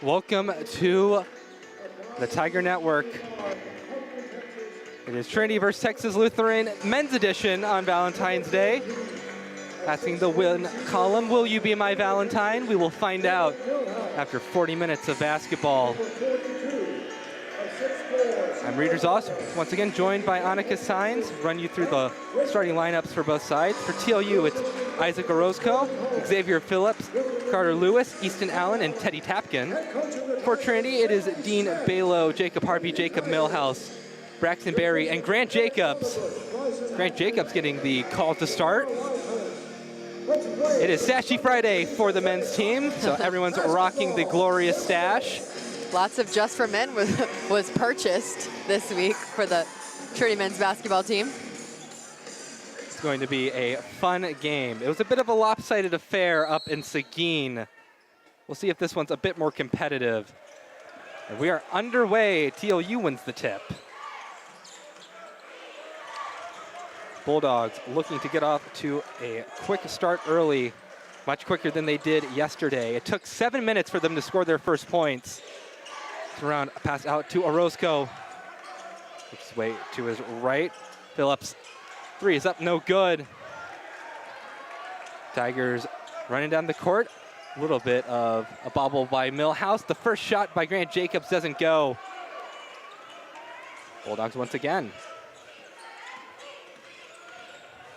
Welcome to the Tiger Network. It is Trinity versus Texas Lutheran men's edition on Valentine's Day. Asking the win column, will you be my Valentine? We will find out after 40 minutes of basketball. I'm Reader's Oz, once again joined by Annika Saenz. Run you through the starting lineups for both sides. For TLU, it's Isaac Orozco, Xavier Phillips, Carter Lewis, Easton Allen, and Teddy Tapkin. For Trinity, it is Dean Balo, Jacob Harvey, Jacob Millhouse, Braxton Berry, and Grant Jacobs. Grant Jacobs getting the call to start. It is Stashy Friday for the men's team, so everyone's rocking the glorious stash. Lots of Just for Men was purchased this week for the Trinity men's basketball team. It's going to be a fun game. It was a bit of a lopsided affair up in Seguin. We'll see if this one's a bit more competitive. And we are underway. TLU wins the tip. Bulldogs looking to get off to a quick start early, much quicker than they did yesterday. It took 7 minutes for them to score their first points. Around, pass out to Orozco. Makes his way to his right. Phillips, three is up, no good. Tigers running down the court. A little bit of a bobble by Millhouse. The first shot by Grant Jacobs doesn't go. Bulldogs once again.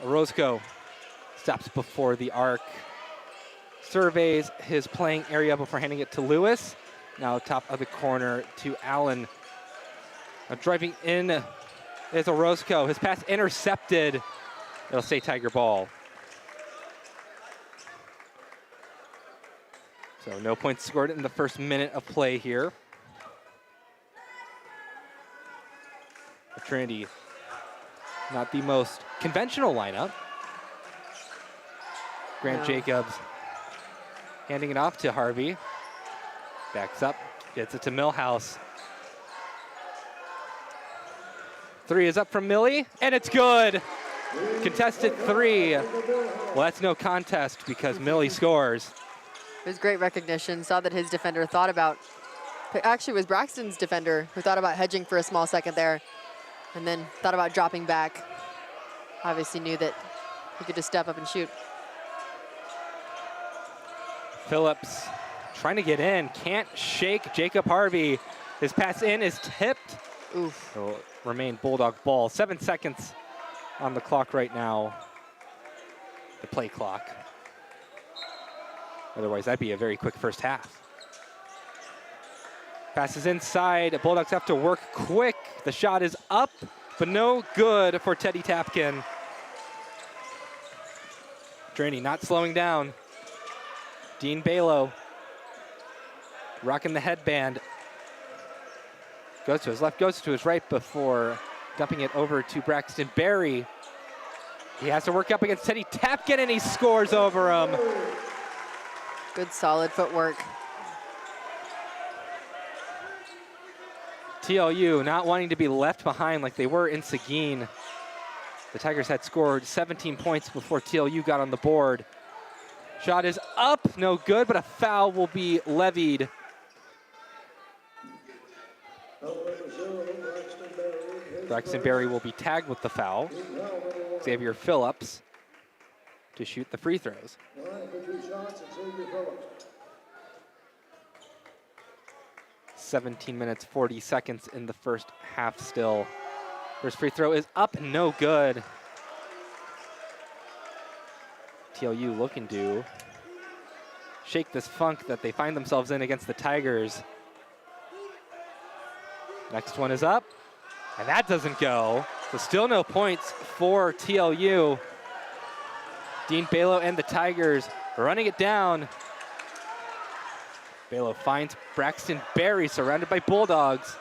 Orozco stops before the arc. Surveys his playing area before handing it to Lewis. Now top of the corner to Allen. Now driving in is Orozco. His pass intercepted. It'll stay Tiger ball. So no points scored in the first minute of play here. Trinity, not the most conventional lineup. Grant Jacobs handing it off to Harvey. Backs up, gets it to Millhouse. Three is up from Millie, and it's good. Contested three. Well, that's no contest because Millie scores. It was great recognition. Saw that his defender thought about, actually it was Braxton's defender who thought about hedging for a small second there and then thought about dropping back. Obviously knew that he could just step up and shoot. Phillips trying to get in, can't shake Jacob Harvey. His pass in is tipped. Oof. It'll remain Bulldog ball. 7 seconds on the clock right now. The play clock. Otherwise, that'd be a very quick first half. Passes inside. Bulldogs have to work quick. The shot is up, but no good for Teddy Tapkin. Trinity not slowing down. Dean Balo rocking the headband. Goes to his left, goes to his right before dumping it over to Braxton Berry. He has to work up against Teddy Tapkin, and he scores over him. Good solid footwork. TLU not wanting to be left behind like they were in Seguin. The Tigers had scored 17 points before TLU got on the board. Shot is up, no good, but a foul will be levied. Braxton Berry will be tagged with the foul. Xavier Phillips to shoot the free throws. 17 minutes, 40 seconds in the first half still. First free throw is up, no good. TLU looking to shake this funk that they find themselves in against the Tigers. Next one is up, and that doesn't go. So still no points for TLU. Dean Balo and the Tigers running it down. Balo finds Braxton Berry, surrounded by Bulldogs.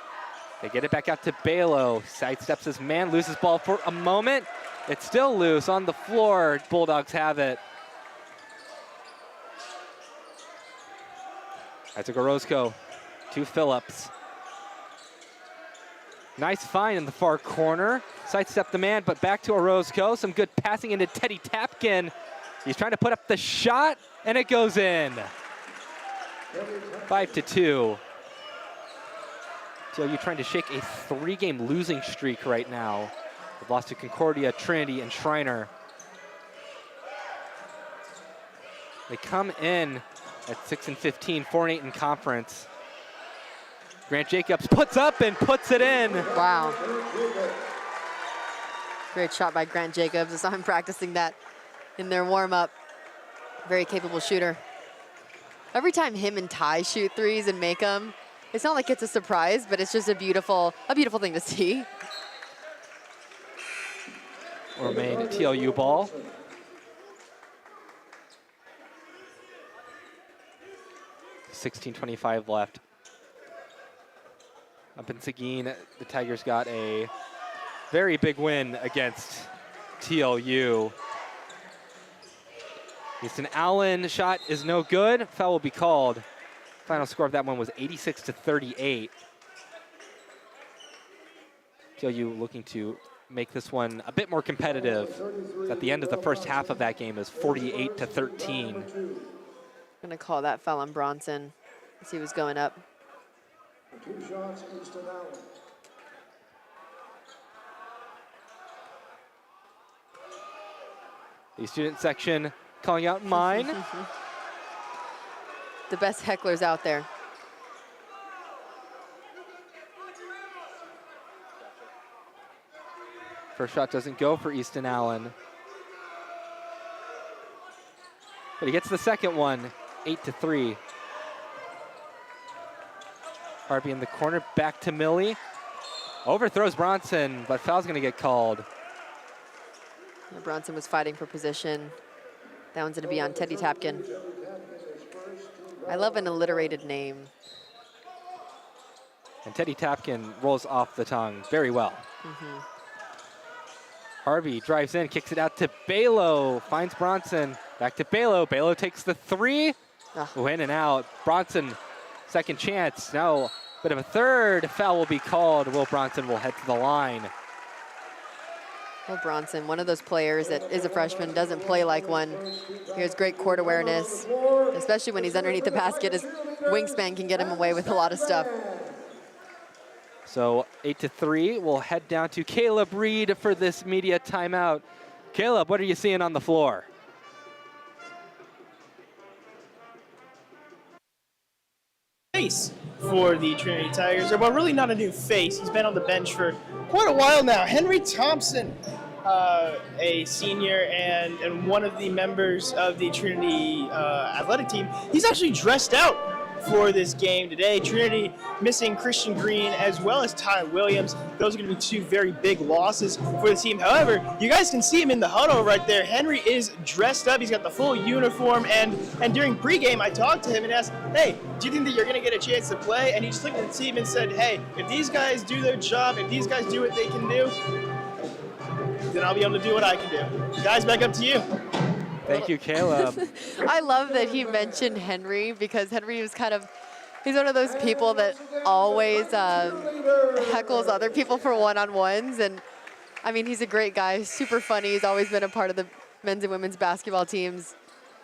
They get it back out to Balo. Sidesteps his man, loses ball for a moment. It's still loose on the floor. Bulldogs have it. Isaac Orozco to Phillips. Nice find in the far corner. Sidestep the man, but back to Orozco. Some good passing into Teddy Tapkin. He's trying to put up the shot, and it goes in. 5-2. TLU trying to shake a 3-game losing streak right now. They've lost to Concordia, Trinity, and Shriner. They come in at 6-15, 4-8 in conference. Grant Jacobs puts up and puts it in. Wow. Great shot by Grant Jacobs. I saw him practicing that in their warm-up. Very capable shooter. Every time him and Ty shoot threes and make them, it's not like it's a surprise, but it's just a beautiful thing to see. Remain TLU ball. $16:25 left. Up in Seguin, the Tigers got a very big win against TLU. Easton Allen shot is no good. Foul will be called. Final score of that one was 86-38. TLU looking to make this one a bit more competitive. At the end of the first half of that game is 48-13. I'm gonna call that foul on Bronson as he was going up. 2 shots, Easton Allen. The student section calling out mine. The best hecklers out there. First shot doesn't go for Easton Allen. But he gets the second one, 8-3. Harvey in the corner, back to Millie. Overthrows Bronson, but foul's gonna get called. Bronson was fighting for position. That one's gonna be on Teddy Tapkin. I love an alliterated name. And Teddy Tapkin rolls off the tongue very well. Harvey drives in, kicks it out to Balo, finds Bronson, back to Balo. Balo takes the 3, in and out. Bronson, second chance. Now, bit of a third. Foul will be called. Will Bronson will head to the line. Will Bronson, one of those players that is a freshman, doesn't play like one. He has great court awareness, especially when he's underneath the basket. His wingspan can get him away with a lot of stuff. So 8-3, we'll head down to Caleb Reed for this media timeout. Caleb, what are you seeing on the floor? Face for the Trinity Tigers. Well, really not a new face. He's been on the bench for quite a while now. Henry Thompson, a senior and one of the members of the Trinity athletic team. He's actually dressed out for this game today. Trinity missing Christian Green as well as Ty Williams. Those are going to be 2 very big losses for the team. However, you guys can see him in the huddle right there. Henry is dressed up. He's got the full uniform. And during pregame, I talked to him and asked, hey, do you think that you're going to get a chance to play? And he just looked at the team and said, hey, if these guys do their job, if these guys do what they can do, then I'll be able to do what I can do. Guys, back up to you. Thank you, Caleb. I love that he mentioned Henry because Henry was he's one of those people that always heckles other people for one-on-ones. And I mean, he's a great guy, super funny. He's always been a part of the men's and women's basketball teams.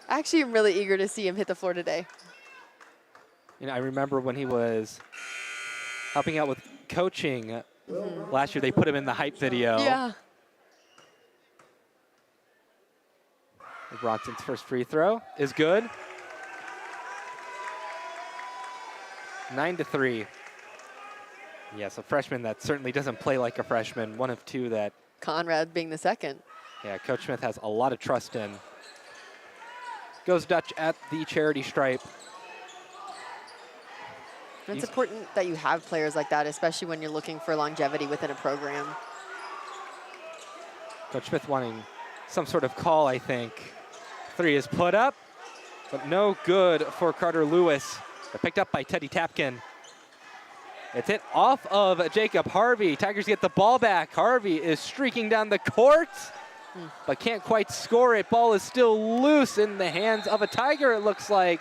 Actually, I'm really eager to see him hit the floor today. You know, I remember when he was helping out with coaching last year, they put him in the hype video. Yeah. Bronson's first free throw is good. 9-3. Yes, a freshman that certainly doesn't play like a freshman. One of 2 that... Conrad being the second. Yeah, Coach Smith has a lot of trust in. Goes Dutch at the charity stripe. It's important that you have players like that, especially when you're looking for longevity within a program. Coach Smith wanting some sort of call, I think. 3 is put up, but no good for Carter Lewis. They're picked up by Teddy Tapkin. It's hit off of Jacob Harvey. Tigers get the ball back. Harvey is streaking down the court, but can't quite score it. Ball is still loose in the hands of a Tiger, it looks like.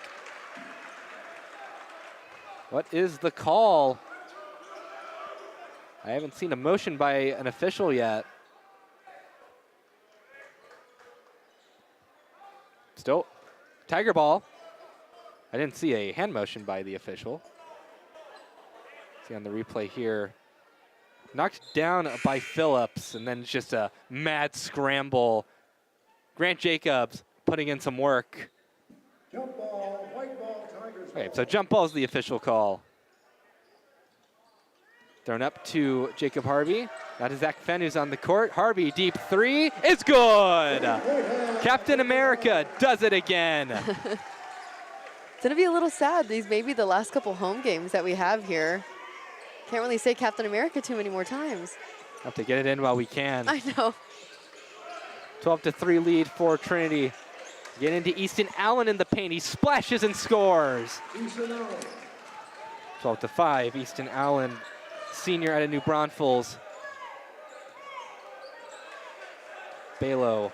What is the call? I haven't seen a motion by an official yet. Still Tiger ball. I didn't see a hand motion by the official. See on the replay here. Knocked down by Phillips, and then it's just a mad scramble. Grant Jacobs putting in some work. Jump ball, white ball, Tigers. Okay, so jump ball is the official call. Thrown up to Jacob Harvey. Now to Zach Fenn, who's on the court. Harvey, deep three, is good! Captain America does it again. It's going to be a little sad. These may be the last couple home games that we have here. Can't really say Captain America too many more times. Have to get it in while we can. I know. 12-3 lead for Trinity. Get into Easton Allen in the paint. He splashes and scores. 12-5, Easton Allen, senior out of New Braunfels. Balo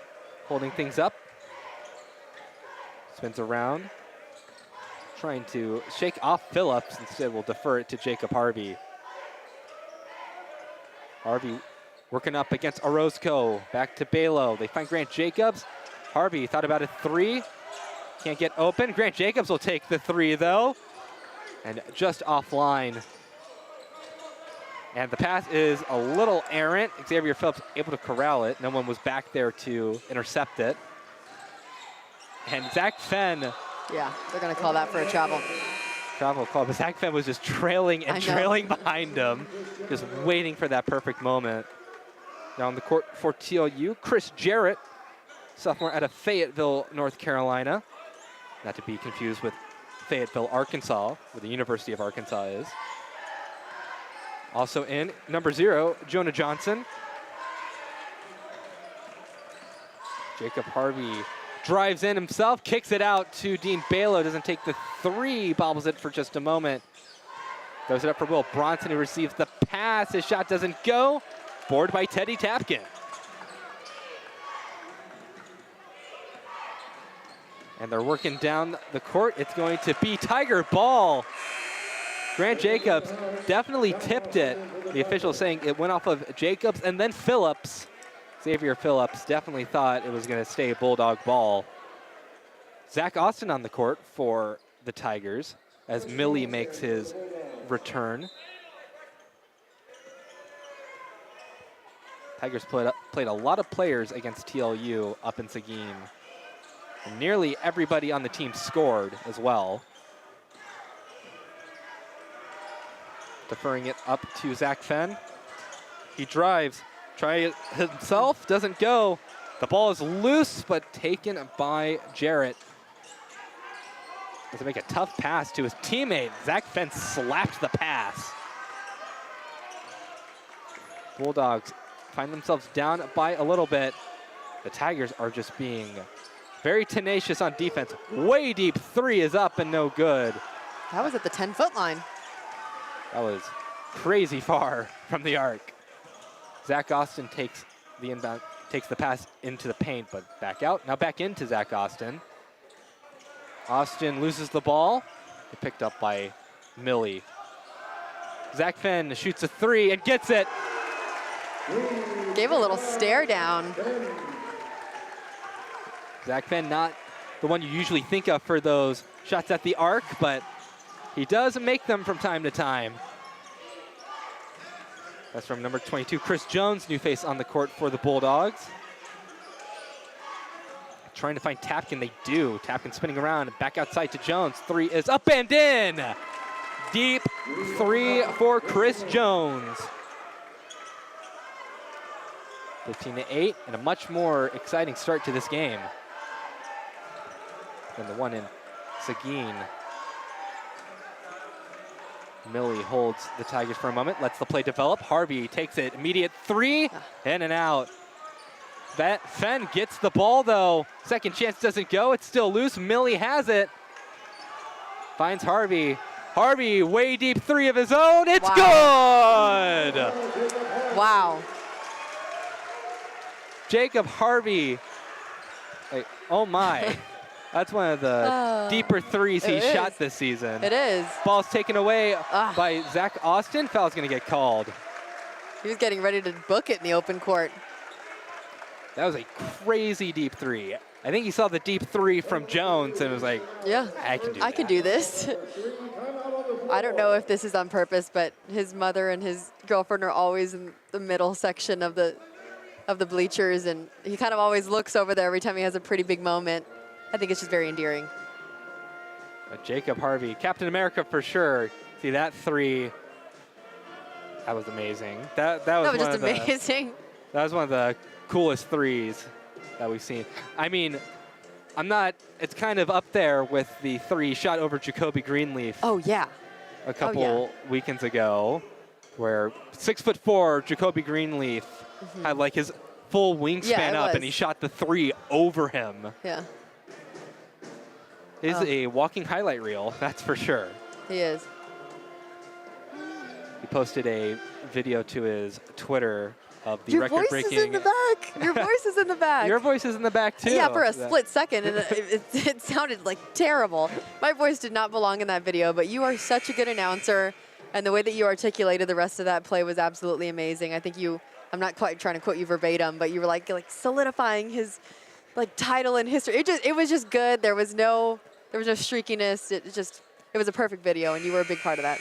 holding things up. Spins around. Trying to shake off Phillips. Instead, we'll defer it to Jacob Harvey. Harvey working up against Orozco. Back to Balo. They find Grant Jacobs. Harvey thought about a three. Can't get open. Grant Jacobs will take the three, though. And just offline. And the pass is a little errant. Xavier Phillips able to corral it. No one was back there to intercept it. And Zach Fenn. Yeah, they're going to call that for a travel. Travel call, but Zach Fenn was just trailing and trailing behind him, just waiting for that perfect moment. Now on the court for TLU, Chris Jarrett, sophomore out of Fayetteville, North Carolina. Not to be confused with Fayetteville, Arkansas, where the University of Arkansas is. Also in, number 0, Jonah Johnson. Jacob Harvey drives in himself, kicks it out to Dean Balo, doesn't take the three, bobbles it for just a moment. Throws it up for Will Bronson, who receives the pass. His shot doesn't go. Board by Teddy Tapkin. And they're working down the court. It's going to be Tiger ball. Grant Jacobs definitely tipped it. The official saying it went off of Jacobs and then Phillips. Xavier Phillips definitely thought it was going to stay Bulldog ball. Zach Austin on the court for the Tigers as Millie makes his return. Tigers played a lot of players against TLU up in Seguin. And nearly everybody on the team scored as well. Deferring it up to Zach Fenn. He drives. Try it himself, doesn't go. The ball is loose, but taken by Jarrett. Has to make a tough pass to his teammate. Zach Fenn slapped the pass. Bulldogs find themselves down by a little bit. The Tigers are just being very tenacious on defense. Way deep three is up and no good. That was at the 10-foot line. That was crazy far from the arc. Zach Austin takes the inbound, takes the pass into the paint, but back out. Now back into Zach Austin. Austin loses the ball. Picked up by Millie. Zach Fenn shoots a three and gets it. Gave a little stare down. Zach Fenn, not the one you usually think of for those shots at the arc, but he does make them from time to time. That's from number 22, Chris Jones, new face on the court for the Bulldogs. Trying to find Tapkin, they do. Tapkin spinning around, back outside to Jones. Three is up and in. Deep three for Chris Jones. 15-8, and a much more exciting start to this game than the one in Seguin. Millie holds the Tigers for a moment, lets the play develop. Harvey takes it, immediate three, in and out. That Fenn gets the ball though. Second chance doesn't go, it's still loose. Millie has it. Finds Harvey. Harvey, way deep three of his own, it's good! Wow. Jacob Harvey, oh my. That's one of the deeper threes he shot this season. It is. Ball's taken away by Zach Austin. Foul's gonna get called. He was getting ready to book it in the open court. That was a crazy deep three. I think he saw the deep three from Jones and was like, Yeah, I can do I can do this. I don't know if this is on purpose, but his mother and his girlfriend are always in the middle section of the bleachers, and he kind of always looks over there every time he has a pretty big moment. I think it's just very endearing. Jacob Harvey, Captain America for sure. See that three? That was amazing. That was just amazing. That was one of the coolest threes that we've seen. I mean, it's kind of up there with the three shot over Jacoby Greenleaf. Oh, yeah. A couple weekends ago, where 6'4" Jacoby Greenleaf had like his full wingspan up, and he shot the three over him. Yeah. He's a walking highlight reel, that's for sure. He is. He posted a video to his Twitter of the Your voice record-breaking. is in the back. Your voice is in the back. Your voice is in the back too. Yeah, for a split second, and it sounded like terrible. My voice did not belong in that video, but you are such a good announcer, and the way that you articulated the rest of that play was absolutely amazing. I think I'm not quite trying to quote you verbatim, but you were like solidifying his title in history. It was just good. There was no streakiness. It was a perfect video, and you were a big part of that.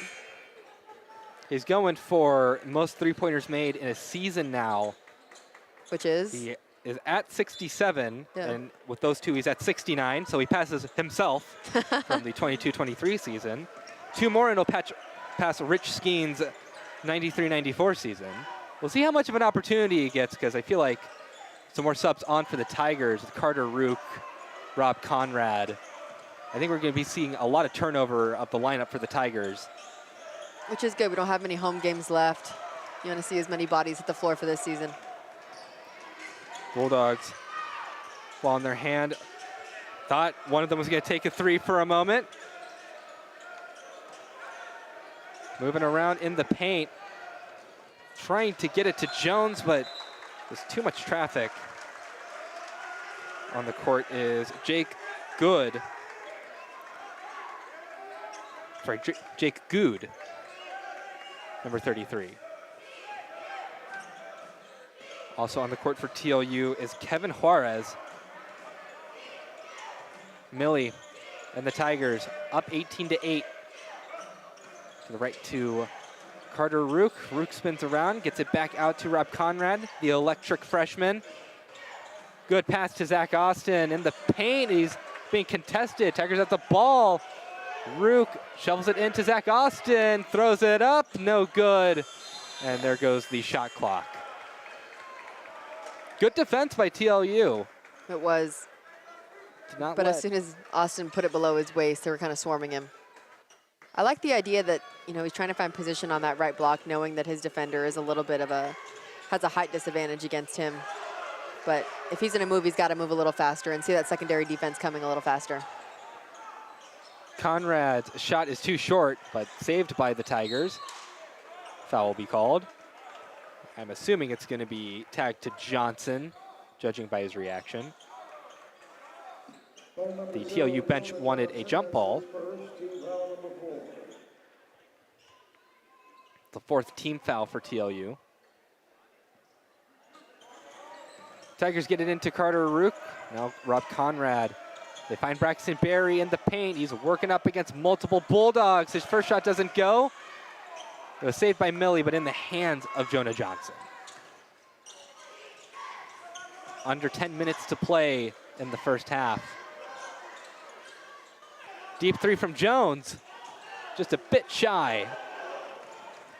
He's going for most three-pointers made in a season now. Which is? He is at 67, Yeah. and with those two, he's at 69, so he passes himself from the 22-23 season. Two more, and he'll pass Rich Skeen's 93-94 season. We'll see how much of an opportunity he gets, because I feel like some more subs on for the Tigers with Carter Rook, Rob Conrad. I think we're going to be seeing a lot of turnover of the lineup for the Tigers. Which is good. We don't have many home games left. You want to see as many bodies hit the floor for this season. Bulldogs, ball in their hand. Thought one of them was going to take a three for a moment. Moving around in the paint. Trying to get it to Jones, but there's too much traffic. On the court is Jake Good. Sorry, Jake Good. Number 33. Also on the court for TLU is Kevin Juarez. Millie and the Tigers up 18-8. To the right to Carter Rook. Rook spins around, gets it back out to Rob Conrad, the electric freshman. Good pass to Zach Austin in the paint. He's being contested. Tigers at the ball. Rook shovels it into Zach Austin, throws it up, no good. And there goes the shot clock. Good defense by TLU. It was. But as soon as Austin put it below his waist, they were kind of swarming him. I like the idea that, he's trying to find position on that right block, knowing that his defender is a little bit of has a height disadvantage against him. But if he's going to move, he's got to move a little faster and see that secondary defense coming a little faster. Conrad's shot is too short, but saved by the Tigers. Foul will be called. I'm assuming it's going to be tagged to Johnson, judging by his reaction. The TLU bench wanted a jump ball. The fourth team foul for TLU. Tigers get it into Carter Rook. Now Rob Conrad. They find Braxton Berry in the paint. He's working up against multiple Bulldogs. His first shot doesn't go. It was saved by Millie, but in the hands of Jonah Johnson. Under 10 minutes to play in the first half. Deep three from Jones. Just a bit shy.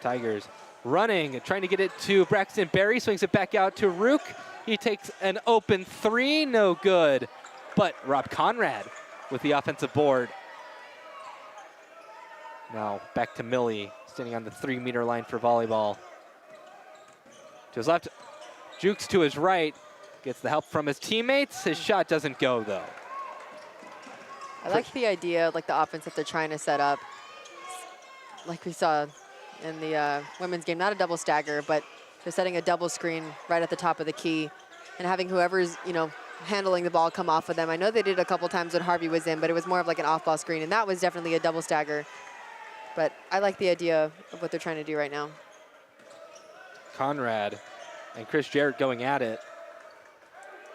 Tigers running, trying to get it to Braxton Berry. Swings it back out to Rook. He takes an open three, no good. But Rob Conrad with the offensive board. Now back to Millie, standing on the 3-meter line for volleyball. To his left, jukes to his right, gets the help from his teammates. His shot doesn't go, though. I like the idea, like the offense that they're trying to set up. Like we saw in the women's game, not a double stagger, but they're setting a double screen right at the top of the key and having whoever's, handling the ball come off of them. I know they did a couple times when Harvey was in, but it was more of like an off-ball screen, and that was definitely a double stagger. But I like the idea of what they're trying to do right now. Conrad and Chris Jarrett going at it.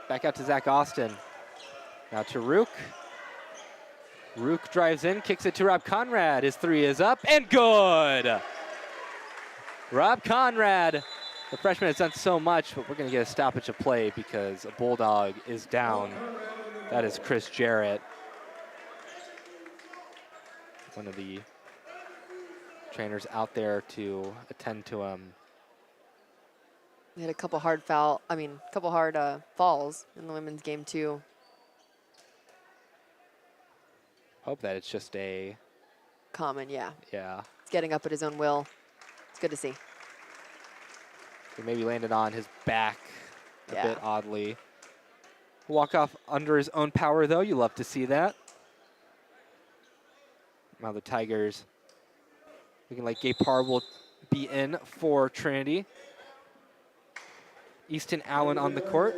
Back out to Zach Austin. Now to Rook. Rook drives in, kicks it to Rob Conrad. His three is up and good. Rob Conrad, the freshman, has done so much, but we're going to get a stoppage of play because a Bulldog is down. That is Chris Jarrett, one of the trainers out there to attend to him. We had a couple hard falls in the women's game too. Hope that it's just a Common, yeah. yeah. He's getting up at his own will. It's good to see. He maybe landed on his back a Yeah. bit oddly. Walk off under his own power though. You love to see that. Now the Tigers looking like Gabe Parr will be in for Trinity. Easton Allen on the court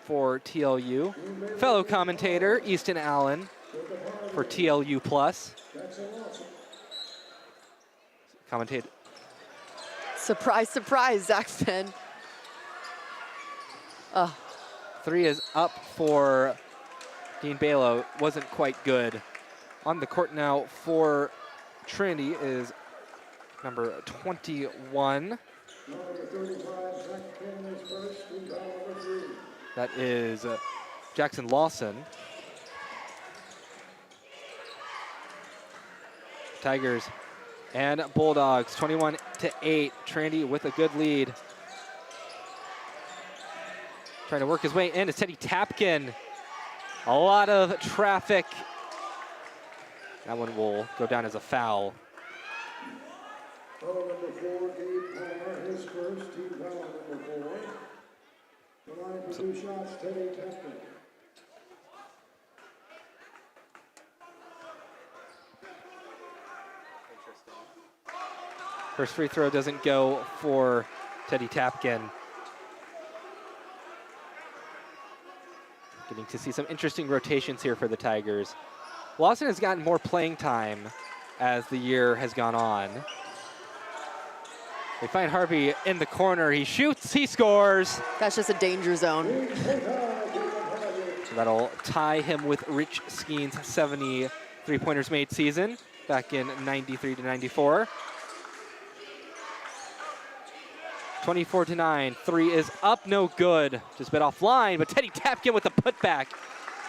for TLU. Fellow commentator Easton Allen for TLU Plus. Commentator. Surprise, surprise, Zach Finn. Oh, Three is up for Dean Balo. Wasn't quite good. On the court now for Trinity is number 21. That is Jackson Lawson. Tigers and Bulldogs, 21-8. Trinity with a good lead. Trying to work his way in is Teddy Tapkin. A lot of traffic. That one will go down as a foul. Foul number 4, Gabe Parr, his first, team foul number 4. The line for 2 shots, Teddy Tappan. First free throw doesn't go for Teddy Tapkin. Getting to see some interesting rotations here for the Tigers. Lawson has gotten more playing time as the year has gone on. They find Harvey in the corner. He shoots, he scores. that's just a danger zone. So that'll tie him with Rich Skeen's 70 three-pointers made season back in 93 to 94. 24-9, three is up, no good. Just bit offline, but Teddy Tapkin with the putback.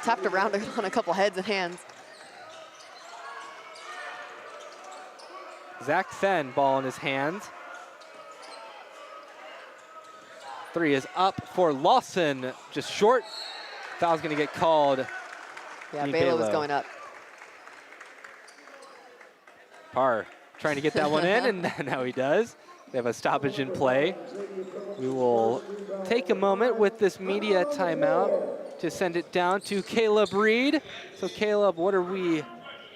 Tapped around on a couple heads and hands. Zach Fenn, ball in his hands. Three is up for Lawson, just short. Foul's gonna get called. Yeah, Dean Balo was Balo. going up. Parr trying to get that one in, and now he does. They have a stoppage in play. We will take a moment with this media timeout to send it down to Caleb Reed. So Caleb, what are we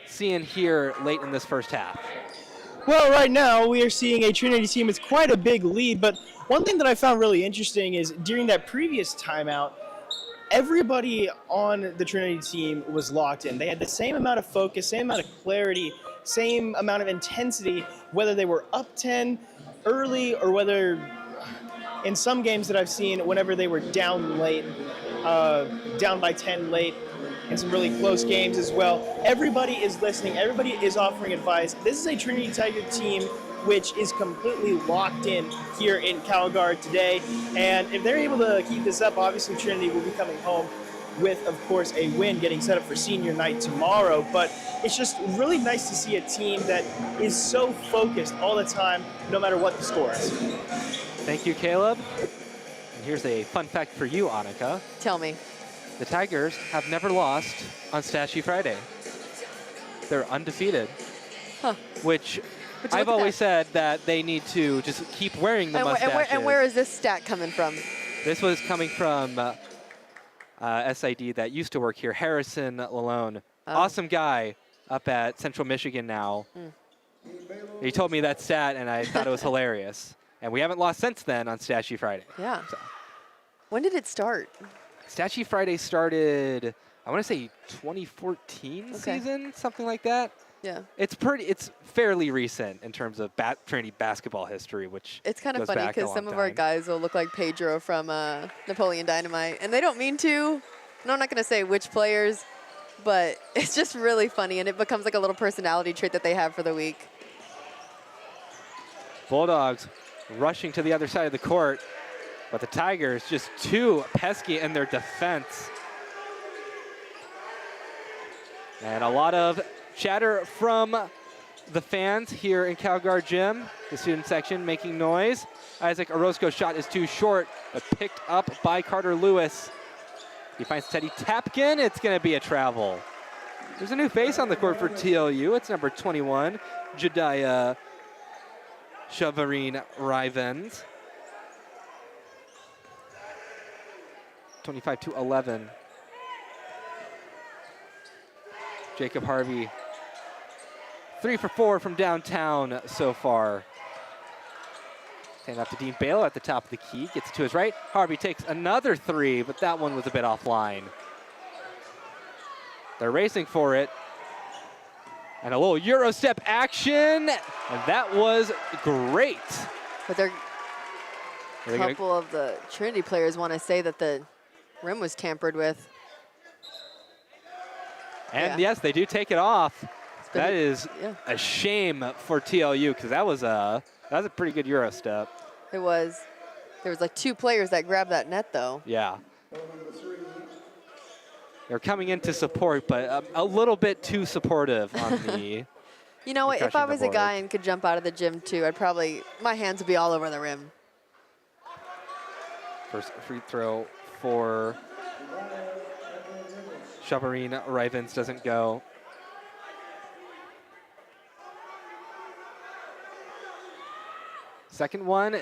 seeing here late in this first half? Well, right now we are seeing a Trinity team with quite a big lead, but one thing that I found really interesting is during that previous timeout, everybody on the Trinity team was locked in. They had the same amount of focus, same amount of clarity, same amount of intensity, whether they were up 10 early or whether in some games that I've seen, whenever they were down late, down by 10 late, in some really close games as well. Everybody is listening. Everybody is offering advice. This is a Trinity Tiger team which is completely locked in here in Calgary today. And if they're able to keep this up, obviously Trinity will be coming home with, of course, a win, getting set up for senior night tomorrow. But it's just really nice to see a team that is so focused all the time, no matter what the score is. Thank you, Caleb. And here's a fun fact for you, Annika. Tell me. The Tigers have never lost on Stashy Friday. They're undefeated, Huh. which Would you I've look at always said that they need to just keep wearing the mustaches. And where is this stat coming from? This was coming from SID that used to work here, Harrison Lalone. Oh. Awesome guy up at Central Michigan now. He told me that stat, and I thought it was hilarious. And we haven't lost since then on Stashy Friday. Yeah. So. When did it start? Stashy Friday started, I want to say 2014 season, something like that. Yeah. It's fairly recent in terms of Trinity basketball history, which It's kind of goes funny back a because long some of our time. guys will look like Pedro from Napoleon Dynamite, and they don't mean to, And I'm not going to say which players, but it's just really funny, and it becomes like a little personality trait that they have for the week. Bulldogs rushing to the other side of the court, but the Tigers just too pesky in their defense. And a lot of chatter from the fans here in CalGuard Gym, the student section making noise. Isaac Orozco's shot is too short, but picked up by Carter Lewis. He finds Teddy Tapkin. It's going to be a travel. There's a new face on the court for TLU. It's number 21, Jediah Shavarine Rivens. 25-11. Jacob Harvey, 3 for 4 from downtown so far. Hand off to Dean Balo at the top of the key, gets to his right. Harvey takes another 3, but that one was a bit offline. They're racing for it. And a little Euro step action, and that was great. But a couple of the Trinity players want to say that the rim was tampered with. And yes, they do take it off. That is a shame for TLU, because that was a pretty good Euro step. It was. There was like 2 players that grabbed that net, though. Yeah. They're coming in to support, but a little bit too supportive on the. You know what? If I was a guy and could jump out of the gym too, my hands would be all over the rim. First free throw for Shavarine Rivens doesn't go. Second one,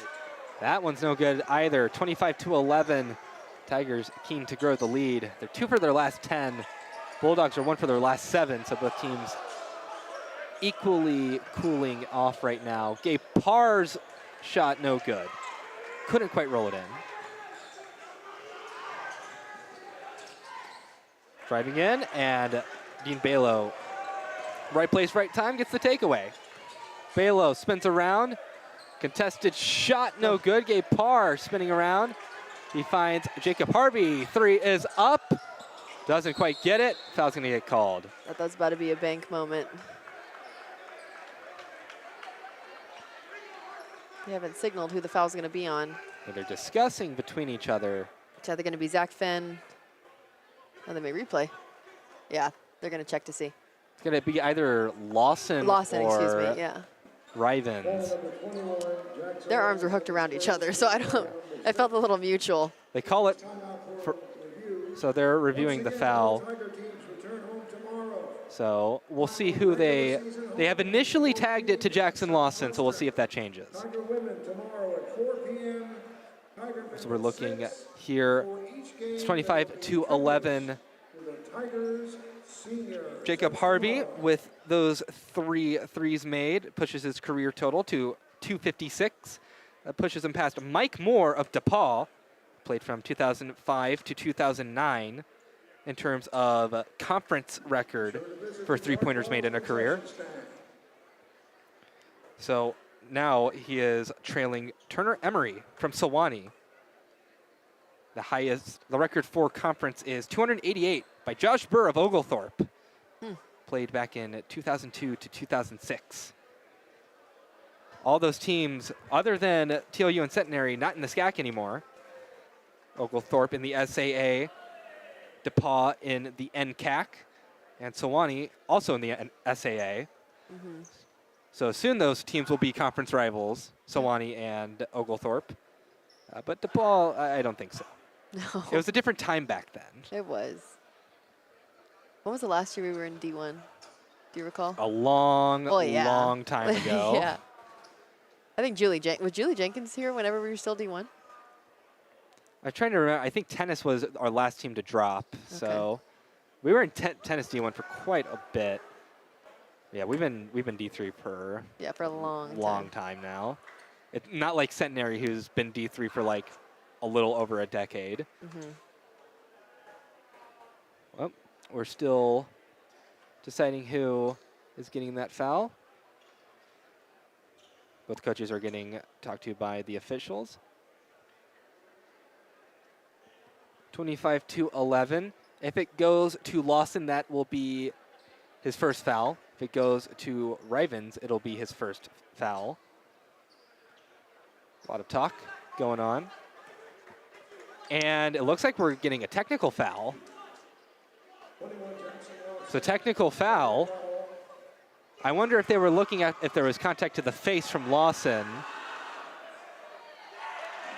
that one's no good either. 25-11. Tigers keen to grow the lead. They're 2 for their last 10. Bulldogs are 1 for their last 7, so both teams equally cooling off right now. Gabe Parr's shot no good. Couldn't quite roll it in. Driving in, and Dean Balo, right place, right time, gets the takeaway. Balo spins around. Contested shot no good. Gabe Parr spinning around. He finds Jacob Harvey. 3 is up. Doesn't quite get it. Foul's going to get called. I thought that was about to be a bank moment. They haven't signaled who the foul's going to be on. And they're discussing between each other. It's either going to be Zach Fenn. Oh, they may replay. Yeah, they're going to check to see. It's going to be either Lawson or excuse me, yeah. Rivens. Their arms were hooked around each other, so I felt a little mutual. They call it, so they're reviewing the foul. So we'll see who they have initially tagged it to Jackson Lawson, so we'll see if that changes. So we're looking here, it's 25-11. Jacob Harvey, with those 3 threes made, pushes his career total to 256. That pushes him past Mike Moore of DePaul, played from 2005 to 2009 in terms of conference record for 3-pointers made in a career. So now he is trailing Turner Emery from Sewanee. The record for conference is 288 by Josh Burr of Oglethorpe. Played back in 2002 to 2006. All those teams, other than TLU and Centenary, not in the SCAC anymore. Oglethorpe in the SAA, DePaul in the NCAC, and Sewanee also in the SAA. So soon those teams will be conference rivals, Sewanee and Oglethorpe. But DePaul, I don't think so. No. It was a different time back then. It was. When was the last year we were in D1? Do you recall? A long time ago. Yeah. I think was Julie Jenkins here whenever we were still D1? I'm trying to remember. I think tennis was our last team to drop. Okay. So we were in tennis D1 for quite a bit. Yeah, we've been D3 for a long time now. It's not like Centenary, who's been D3 for like a little over a decade. Well, we're still deciding who is getting that foul. Both coaches are getting talked to by the officials. 25-11. If it goes to Lawson, that will be his first foul. If it goes to Rivens, it'll be his first foul. A lot of talk going on. And it looks like we're getting a technical foul. So technical foul. I wonder if they were looking at if there was contact to the face from Lawson.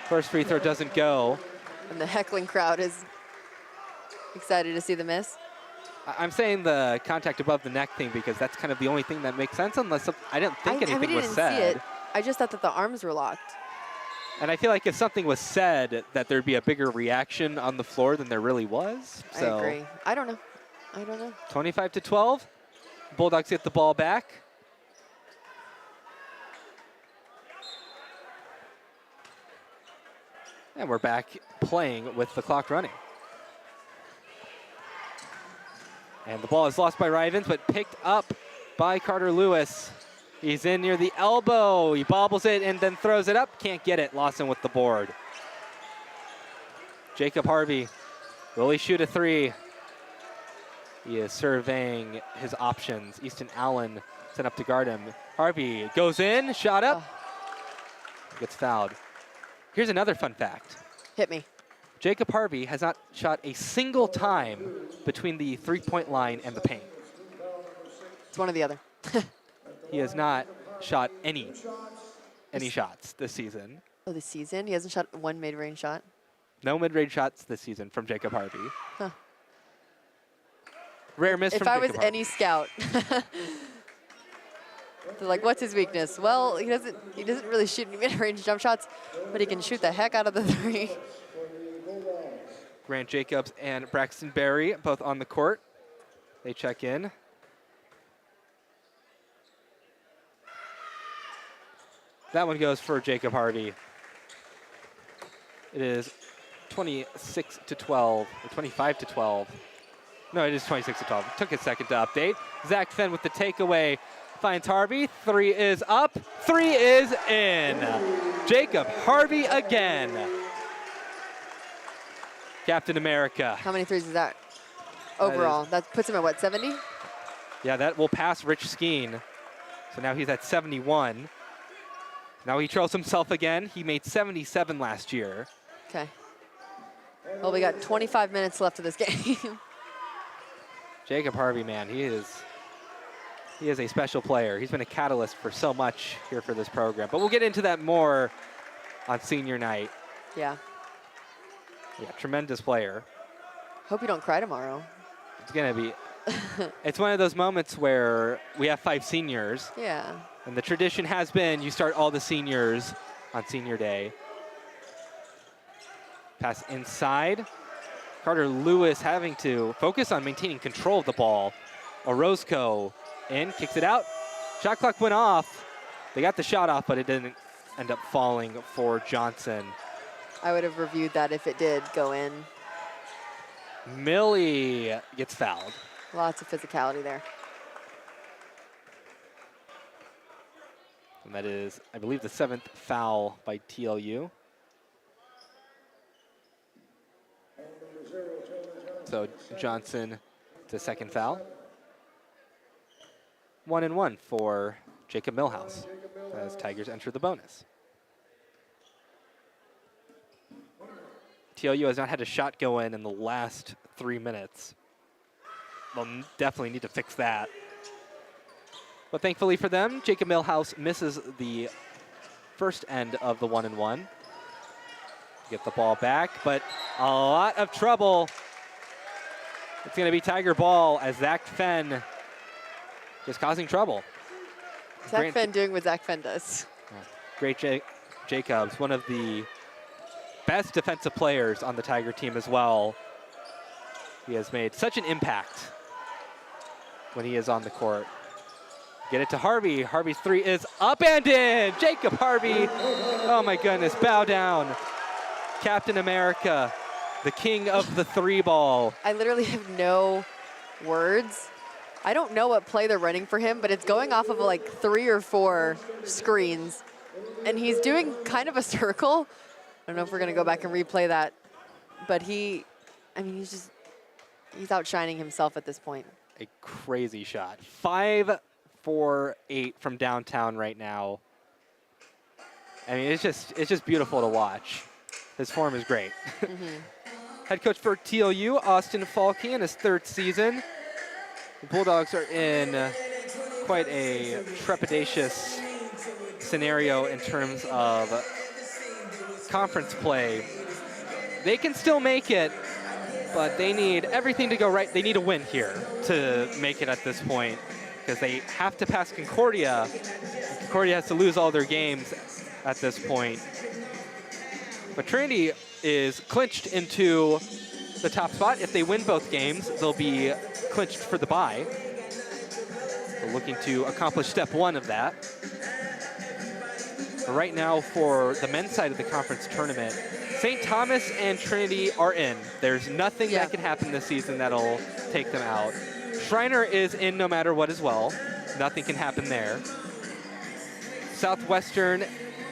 First free throw doesn't go. And the heckling crowd is excited to see the miss. I'm saying the contact above the neck thing because that's kind of the only thing that makes sense unless I didn't think anything was said. See it. I just thought that the arms were locked. And I feel like if something was said, that there'd be a bigger reaction on the floor than there really was. So I agree. I don't know. I don't know. 25-12. Bulldogs get the ball back. And we're back playing with the clock running. And the ball is lost by Rivens, but picked up by Carter Lewis. He's in near the elbow. He bobbles it and then throws it up. Can't get it. Lawson with the board. Jacob Harvey, will he shoot a three? He is surveying his options. Easton Allen sent up to guard him. Harvey goes in, shot up, gets fouled. Here's another fun fact. Hit me. Jacob Harvey has not shot a single time between the three-point line and the paint. It's one or the other. He has not shot any shots this season. Oh, this season? He hasn't shot one mid-range shot? No mid-range shots this season from Jacob Harvey. Huh. Rare miss If from I Jacob was Harvey. any scout, they're like, what's his weakness? Well, he doesn't really shoot any mid-range jump shots, but he can shoot the heck out of the three. Grant Jacobs and Braxton Berry both on the court. They check in. That one goes for Jacob Harvey. It is 26-12, or 25-12. No, it is 26-12. It took a second to update. Zach Fenn with the takeaway finds Harvey. Three is up. Three is in. Jacob Harvey again. Captain America. How many threes is that overall? That puts him at what, 70? Yeah, that will pass Rich Skeen. So now he's at 71. Now he trails himself again. He made 77 last year. Okay. Well, we got 25 minutes left of this game. Jacob Harvey, man, he is a special player. He's been a catalyst for so much here for this program. But we'll get into that more on senior night. Yeah. Yeah, tremendous player. Hope you don't cry tomorrow. It's going to be, it's one of those moments where we have 5 seniors. Yeah. And the tradition has been you start all the seniors on senior day. Pass inside. Carter Lewis having to focus on maintaining control of the ball. Orozco in, kicks it out. Shot clock went off. They got the shot off, but it didn't end up falling for Johnson. I would have reviewed that if it did go in. Millie gets fouled. Lots of physicality there. And that is, I believe, the 7th foul by TLU. So Johnson, the 2nd foul. 1-1 for Jacob Millhouse as Tigers enter the bonus. TLU has not had a shot go in the last 3 minutes. They'll definitely need to fix that. But thankfully for them, Jacob Millhouse misses the first end of the 1-1. Get the ball back, but a lot of trouble. It's going to be Tiger ball as Zach Fenn is causing trouble. Zach Fenn doing what Zach Fenn does. Great Jacobs, one of the best defensive players on the Tiger team as well. He has made such an impact when he is on the court. Get it to Harvey. Harvey's three is up and in. Jacob Harvey. Oh my goodness, bow down. Captain America, the king of the three ball. I literally have no words. I don't know what play they're running for him, but it's going off of like 3 or 4 screens. And he's doing kind of a circle. I don't know if we're gonna go back and replay that. But he's He's outshining himself at this point. A crazy shot. 5-4-8 from downtown right now. I mean, it's just beautiful to watch. His form is great. Head coach for TLU, Austin Falke, in his 3rd season. The Bulldogs are in quite a trepidatious scenario in terms of conference play. They can still make it, but they need everything to go right. They need a win here to make it at this point, because they have to pass Concordia. Concordia has to lose all their games at this point. But Trinity is clinched into the top spot. If they win both games, they'll be clinched for the bye. So looking to accomplish step 1 of that. But right now, for the men's side of the conference tournament, St. Thomas and Trinity are in. There's nothing that can happen this season that'll take them out. Schreiner is in no matter what as well. Nothing can happen there. Southwestern,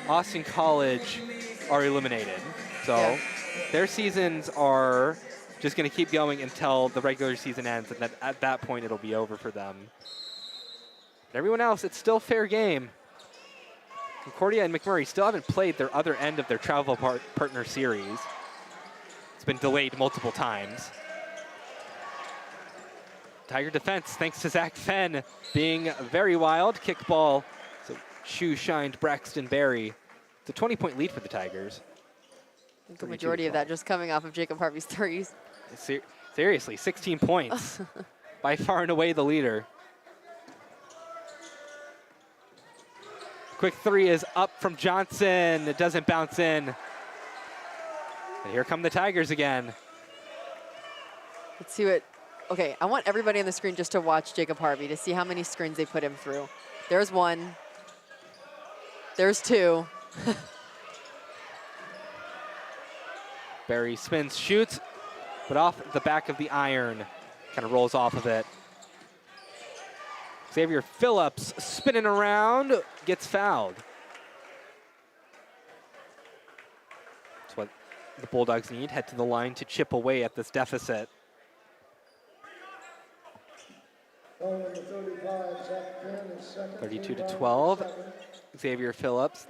Austin College are eliminated. So their seasons are just going to keep going until the regular season ends, and at that point it'll be over for them. But everyone else, it's still fair game. Concordia and McMurray still haven't played their other end of their travel partner series. It's been delayed multiple times. Tiger defense, thanks to Zach Fenn being very wild. Kickball, so shoe shined Braxton Berry. It's a 20-point lead for the Tigers. I think the majority of that just coming off of Jacob Harvey's threes. Seriously, 16 points. By far and away the leader. Quick 3 is up from Johnson. It doesn't bounce in. And here come the Tigers again. Let's see what, okay, I want everybody on the screen just to watch Jacob Harvey to see how many screens they put him through. There's 1. There's 2. Barry spins, shoots, but off the back of the iron. Kind of rolls off of it. Xavier Phillips spinning around, gets fouled. That's what the Bulldogs need. Head to the line to chip away at this deficit. Foul number 35, Zach Penn, his second 32-12. Xavier Phillips,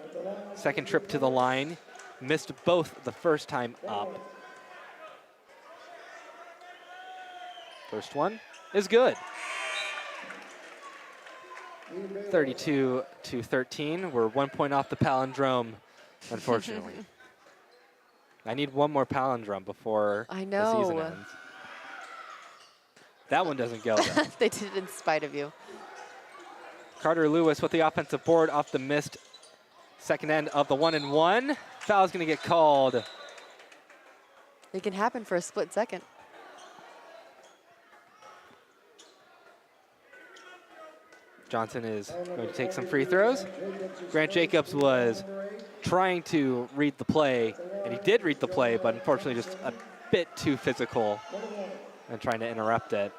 second trip to the line. Missed both the first time up. First one is good. 32-13. We're 1 point off the palindrome, unfortunately. I need one more palindrome before the season ends. That one doesn't go, though. They did it in spite of you. Carter Lewis with the offensive board off the missed second end of the 1-and-1. Foul's going to get called. It can happen for a split second. Johnson is going to take some free throws. Grant Jacobs was trying to read the play, and he did read the play, but unfortunately just a bit too physical and trying to interrupt it.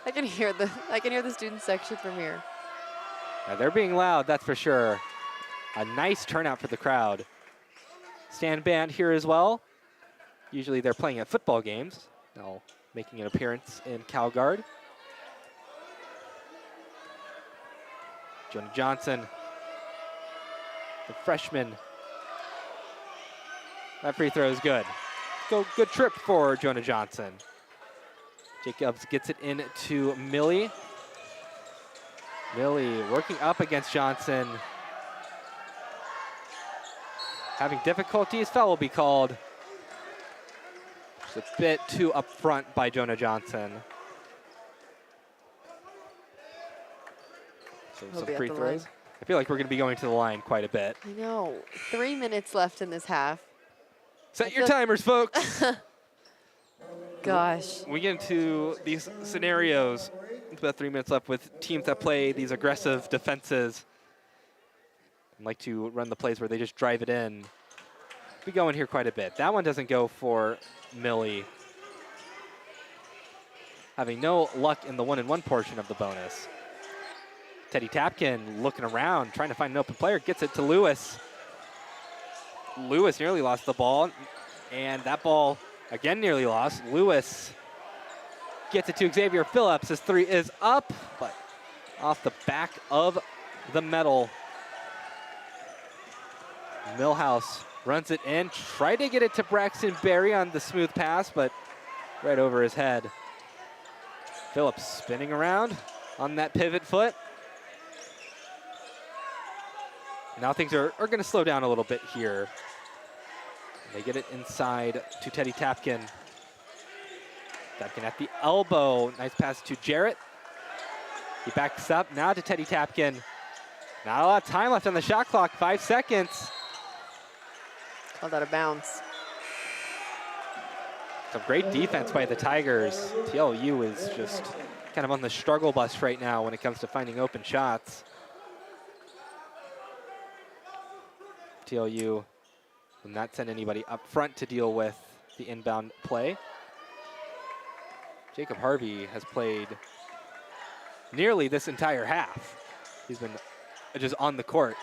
I can hear the student section from here. Now they're being loud, that's for sure. A nice turnout for the crowd. Stand band here as well. Usually they're playing at football games. Now making an appearance in Calguard. Jonah Johnson, the freshman. That free throw is good. Good trip for Jonah Johnson. Jacobs gets it into Millie. Millie working up against Johnson. Having difficulties, foul will be called. Just a bit too up front by Jonah Johnson. So some free throws. I feel like we're going to be going to the line quite a bit. I know. 3 minutes left in this half. Set your timers, folks. Gosh. We get into these scenarios with about 3 minutes left with teams that play these aggressive defenses and like to run the plays where they just drive it in. We go in here quite a bit. That one doesn't go for Millie. Having no luck in the 1-and-1 portion of the bonus. Teddy Tapkin looking around, trying to find an open player, gets it to Lewis. Lewis nearly lost the ball. And that ball, again, nearly lost. Lewis gets it to Xavier Phillips. His three is up, but off the back of the metal. Millhouse runs it in, tried to get it to Braxton Berry on the smooth pass, but right over his head. Phillips spinning around on that pivot foot. Now things are going to slow down a little bit here. They get it inside to Teddy Tapkin. Tapkin at the elbow. Nice pass to Jarrett. He backs up now to Teddy Tapkin. Not a lot of time left on the shot clock, 5 seconds. Called out of bounds. Some great defense by the Tigers. TLU is just kind of on the struggle bus right now when it comes to finding open shots. TLU will not send anybody up front to deal with the inbound play. Jacob Harvey has played nearly this entire half. He's been just on the court.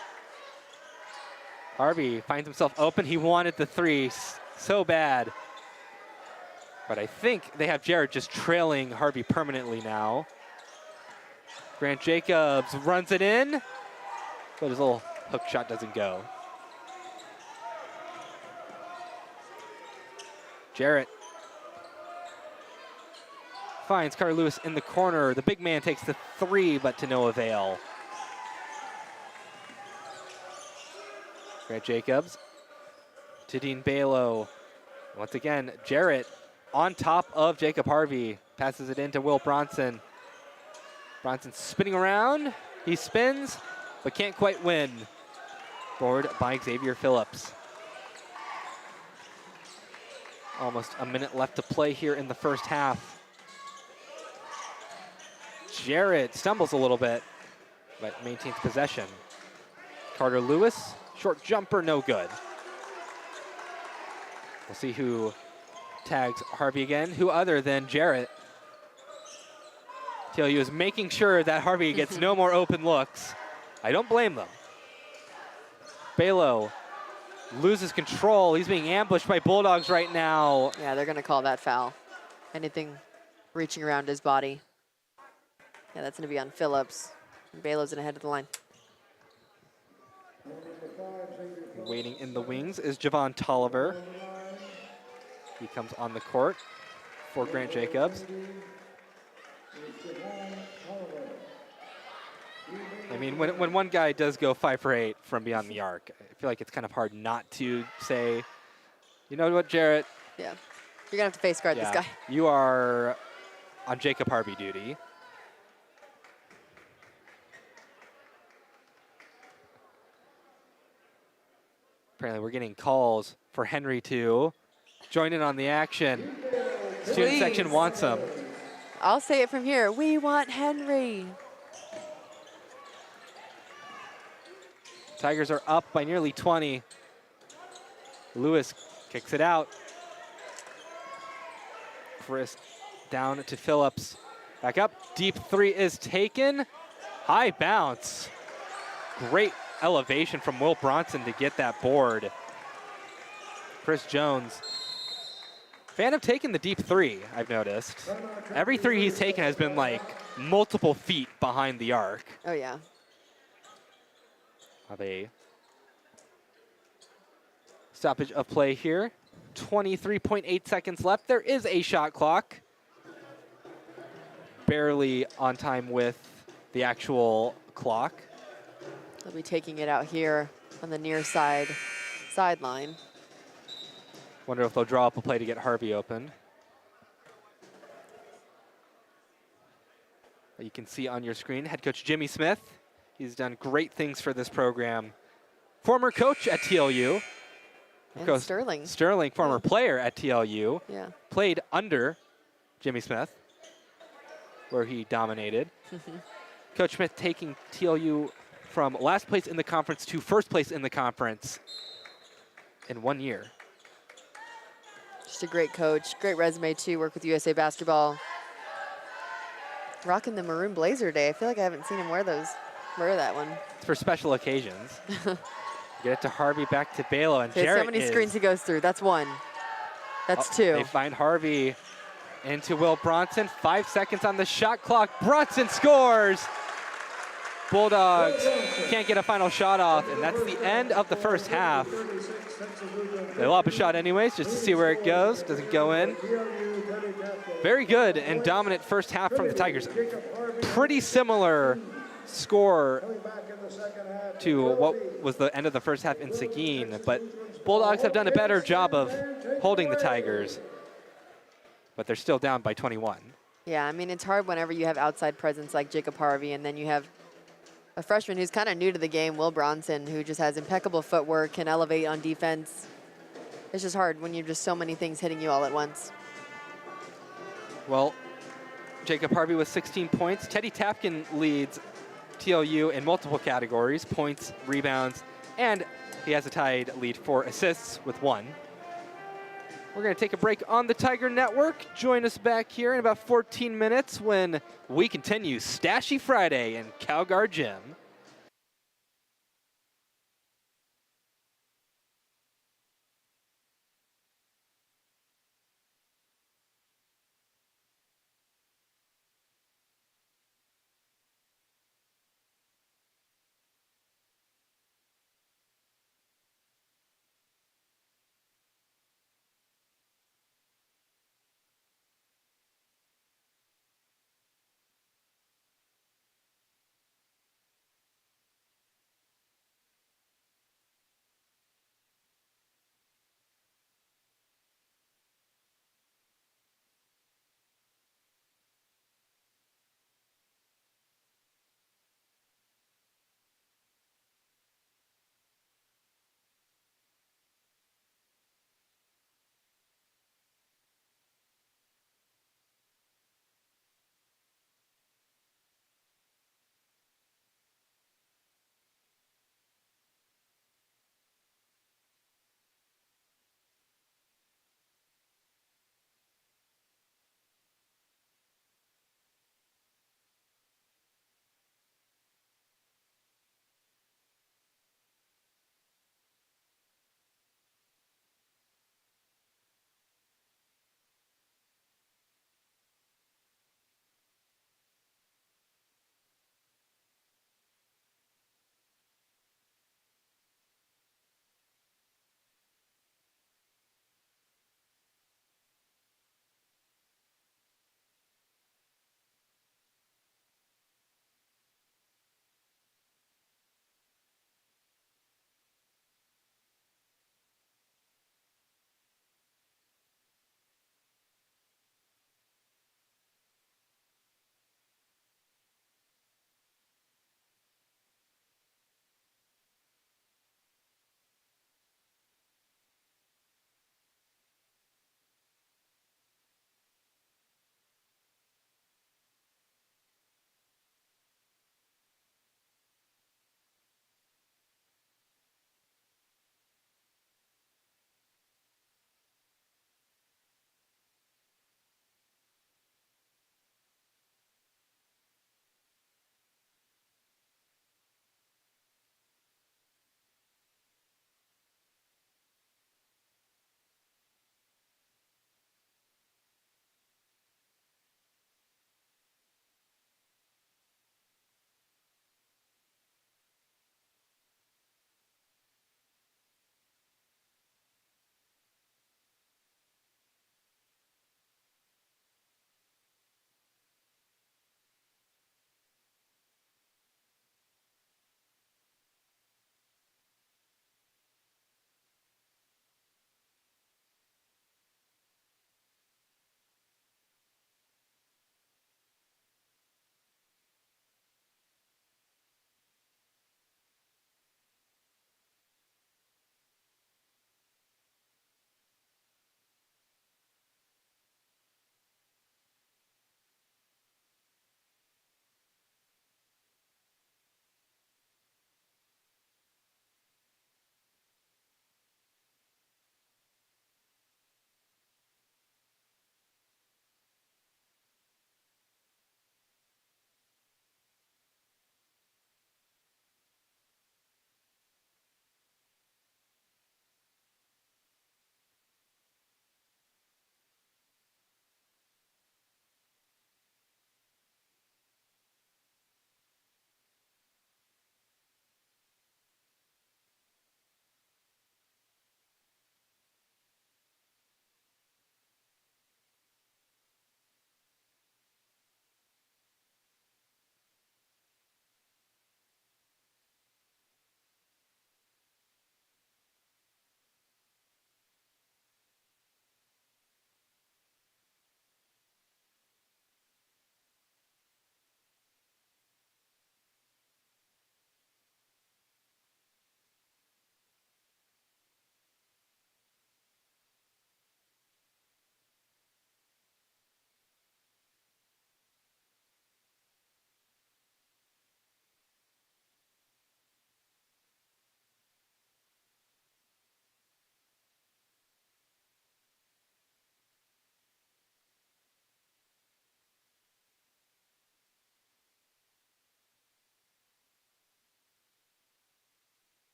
Harvey finds himself open. He wanted the three so bad. But I think they have Jared just trailing Harvey permanently now. Grant Jacobs runs it in, but his little hook shot doesn't go. Jarrett finds Carter Lewis in the corner. The big man takes the three, but to no avail. Grant Jacobs to Dean Balo. Once again, Jarrett on top of Jacob Harvey. Passes it into Will Bronson. Bronson spinning around. He spins, but can't quite win. Scored by Xavier Phillips. Almost a minute left to play here in the first half. Jarrett stumbles a little bit, but maintains possession. Carter Lewis, short jumper, no good. We'll see who tags Harvey again. Who other than Jarrett? TLU is making sure that Harvey gets no more open looks. I don't blame them. Balo loses control. He's being ambushed by Bulldogs right now. Yeah, they're going to call that foul. Anything reaching around his body. Yeah, that's going to be on Phillips. And Balo's in ahead of the line. Waiting in the wings is Javon Tolliver. He comes on the court for Grant Jacobs. I mean, when one guy does go 5 for 8 from beyond the arc, I feel like it's kind of hard not to say, you know what, Jarrett? Yeah, you're going to have to face guard this guy. You are on Jacob Harvey duty. Apparently we're getting calls for Henry to join in on the action. Student section wants him. I'll say it from here. We want Henry. Tigers are up by nearly 20. Lewis kicks it out. Chris down to Phillips. Back up. Deep three is taken. High bounce. Great elevation from Will Bronson to get that board. Chris Jones. Fan of taking the deep three, I've noticed. Every three he's taken has been like multiple feet behind the arc. Oh, yeah. Of a stoppage of play here. 23.8 seconds left. There is a shot clock. Barely on time with the actual clock. They'll be taking it out here on the near sideline. Wonder if they'll draw up a play to get Harvey open. You can see on your screen, head coach Jimmy Smith. He's done great things for this program. Former coach at TLU. And Sterling. Sterling, former player at TLU. Yeah. Played under Jimmy Smith, where he dominated. Coach Smith taking TLU from last place in the conference to first place in the conference in 1 year. Just a great coach. Great resume, too. Work with USA Basketball. Rocking the maroon blazer day. I feel like I haven't seen him wear that one. It's for special occasions. Get it to Harvey, back to Balo, and There's Jarrett so many screens he goes through. That's one. That's 2. They find Harvey into Will Bronson. 5 seconds on the shot clock. Bronson scores. Bulldogs can't get a final shot off, and that's the end of the first half. They lob a shot anyways, just to see where it goes. Doesn't go in. Very good and dominant first half from the Tigers. Pretty similar score to what was the end of the first half in Seguin, but Bulldogs have done a better job of holding the Tigers, but they're still down by 21. Yeah, I mean, it's hard whenever you have outside presence like Jacob Harvey, and then you have a freshman who's kind of new to the game, Will Bronson, who just has impeccable footwork, can elevate on defense. It's just hard when you're just so many things hitting you all at once. Well, Jacob Harvey with 16 points. Teddy Tapkin leads TLU in multiple categories, points, rebounds, and he has a tied lead for assists with 1. We're going to take a break on the Tiger Network. Join us back here in about 14 minutes when we continue Stashy Friday in Calgar Gym.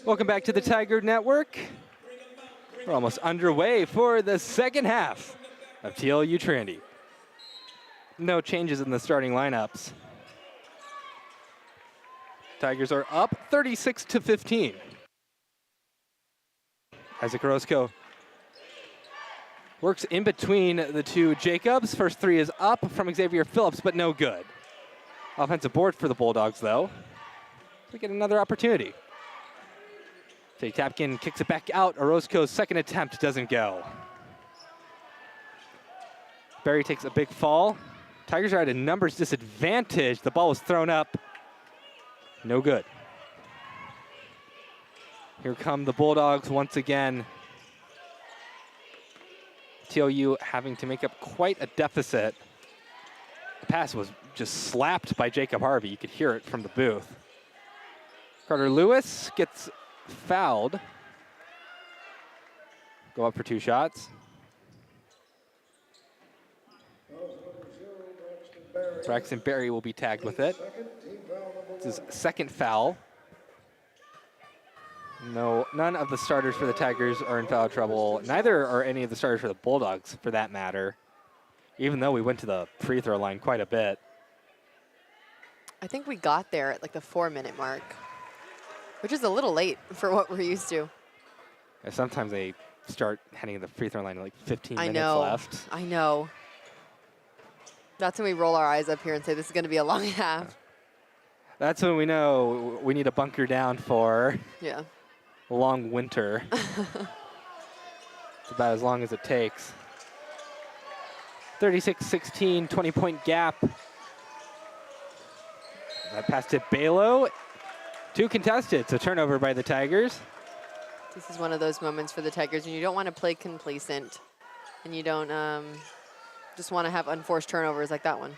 Welcome back to the Tiger Network. We're almost underway for the second half of TLU Trinity. No changes in the starting lineups. Tigers are up 36-15. Isaac Orozco works in between the two Jacobs. First three is up from Xavier Phillips, but no good. Offensive board for the Bulldogs, though. We get another opportunity. Teddy Tapkin kicks it back out. Orozco's second attempt doesn't go. Berry takes a big fall. Tigers are at a numbers disadvantage. The ball was thrown up. No good. Here come the Bulldogs once again. TLU having to make up quite a deficit. The pass was just slapped by Jacob Harvey. You could hear it from the booth. Carter Lewis gets fouled. Go up for 2 shots. Braxton Berry will be tagged with it. It's his second foul. No, none of the starters for the Tigers are in foul trouble. Neither are any of the starters for the Bulldogs, for that matter, even though we went to the free throw line quite a bit. I think we got there at like the 4-minute mark, which is a little late for what we're used to. Yeah, sometimes they start heading to the free throw line like 15 minutes left. I know. That's when we roll our eyes up here and say this is going to be a long half. That's when we know we need to bunker down for Yeah. a long winter. It's about as long as it takes. 36-16, 20-point gap. That pass to Balo. 2 contested, so turnover by the Tigers. This is one of those moments for the Tigers when you don't want to play complacent and you don't just want to have unforced turnovers like that one.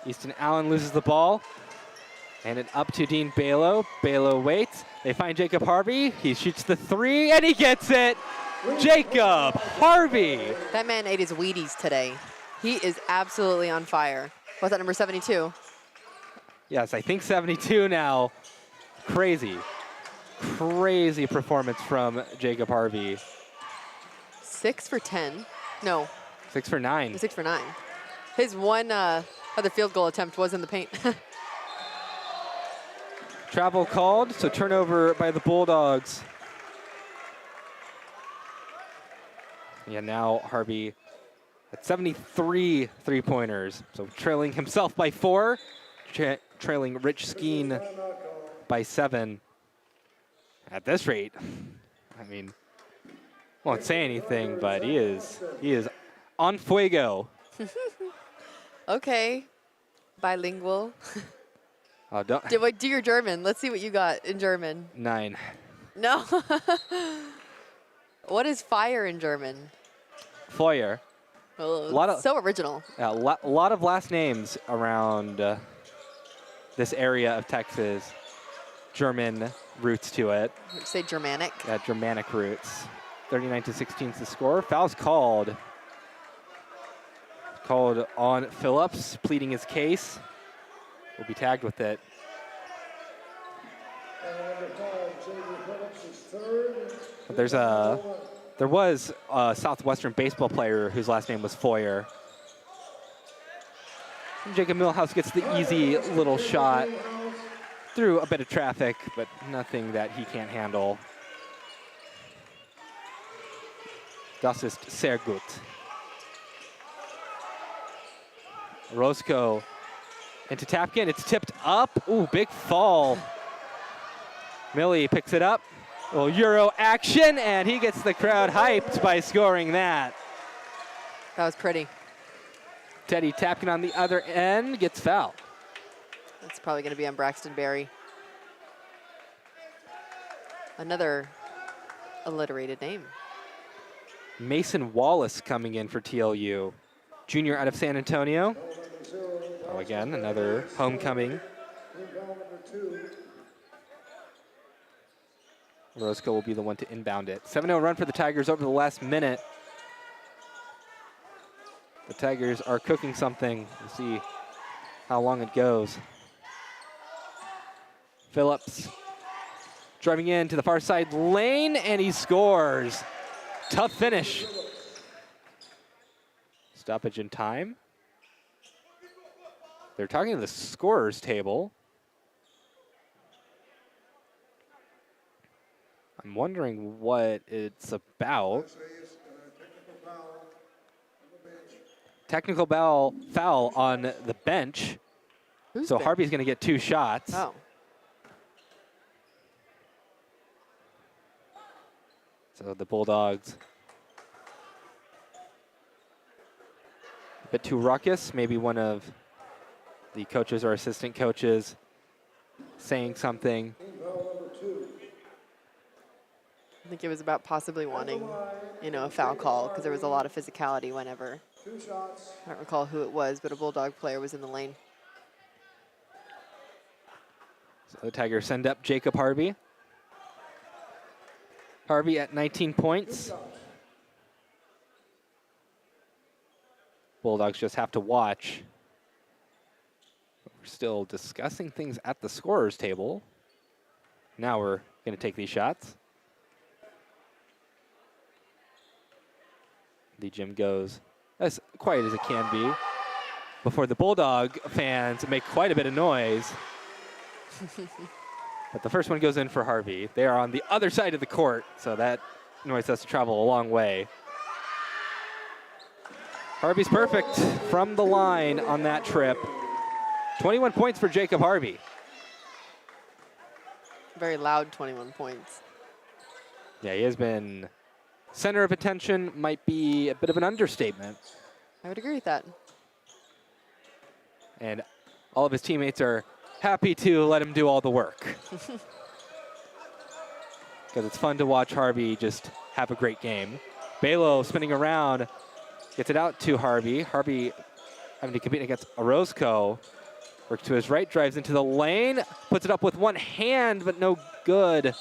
Easton Allen loses the ball. And it up to Dean Balo. Balo waits. They find Jacob Harvey. He shoots the 3, and he gets it. Jacob Harvey. That man ate his Wheaties today. He is absolutely on fire. What's that, number 72? Yes, I think 72 now. Crazy. Crazy performance from Jacob Harvey. 6 for 10. No. 6 for 9. 6 for 9. His one other field goal attempt was in the paint. Travel called, so turnover by the Bulldogs. Yeah, now Harvey at 73 3-pointers. So trailing himself by 4, trailing Rich Skeen by 7. At this rate, I mean, won't say anything, but he is on fuego. Okay, bilingual. Oh, don't. Do your German. Let's see what you got in German. 9. No. What is fire in German? Feuer. Oh, so original. A lot of last names around this area of Texas. German roots to it. Say Germanic. Yeah, Germanic roots. 39-16 is the score. Foul's called. Called on Phillips, pleading his case. Will be tagged with it. But there was a Southwestern baseball player whose last name was Feuer. Jacob Millhouse gets the easy little shot through a bit of traffic, but nothing that he can't handle. Das ist sehr gut. Orozco into Tapkin. It's tipped up. Ooh, big fall. Millie picks it up. A little Euro action, and he gets the crowd hyped by scoring that. That was pretty. Teddy Tapkin on the other end gets fouled. That's probably going to be on Braxton Berry. Another alliterated name. Mason Wallace coming in for TLU. Junior out of San Antonio. Oh, again, another homecoming. Orozco will be the one to inbound it. 7-0 run for the Tigers over the last minute. The Tigers are cooking something. We'll see how long it goes. Phillips driving into the far side lane, and he scores. Tough finish. Stoppage in time. They're talking to the scorer's table. I'm wondering what it's about. Technical foul on the bench. So Harvey's going to get 2 shots. Oh. So the Bulldogs a bit too ruckus. Maybe one of the coaches or assistant coaches saying something. I think it was about possibly wanting, a foul call because there was a lot of physicality whenever. I don't recall who it was, but a Bulldog player was in the lane. So the Tigers send up Jacob Harvey. Harvey at 19 points. Bulldogs just have to watch. We're still discussing things at the scorer's table. Now we're going to take these shots. The gym goes as quiet as it can be before the Bulldog fans make quite a bit of noise. But the first one goes in for Harvey. They are on the other side of the court, so that noise has to travel a long way. Harvey's perfect from the line on that trip. 21 points for Jacob Harvey. Very loud 21 points. Yeah, he has been center of attention, might be a bit of an understatement. I would agree with that. And all of his teammates are happy to let him do all the work. Because it's fun to watch Harvey just have a great game. Balo spinning around, gets it out to Harvey. Harvey having to compete against Orozco. Works to his right, drives into the lane, puts it up with one hand, but no good.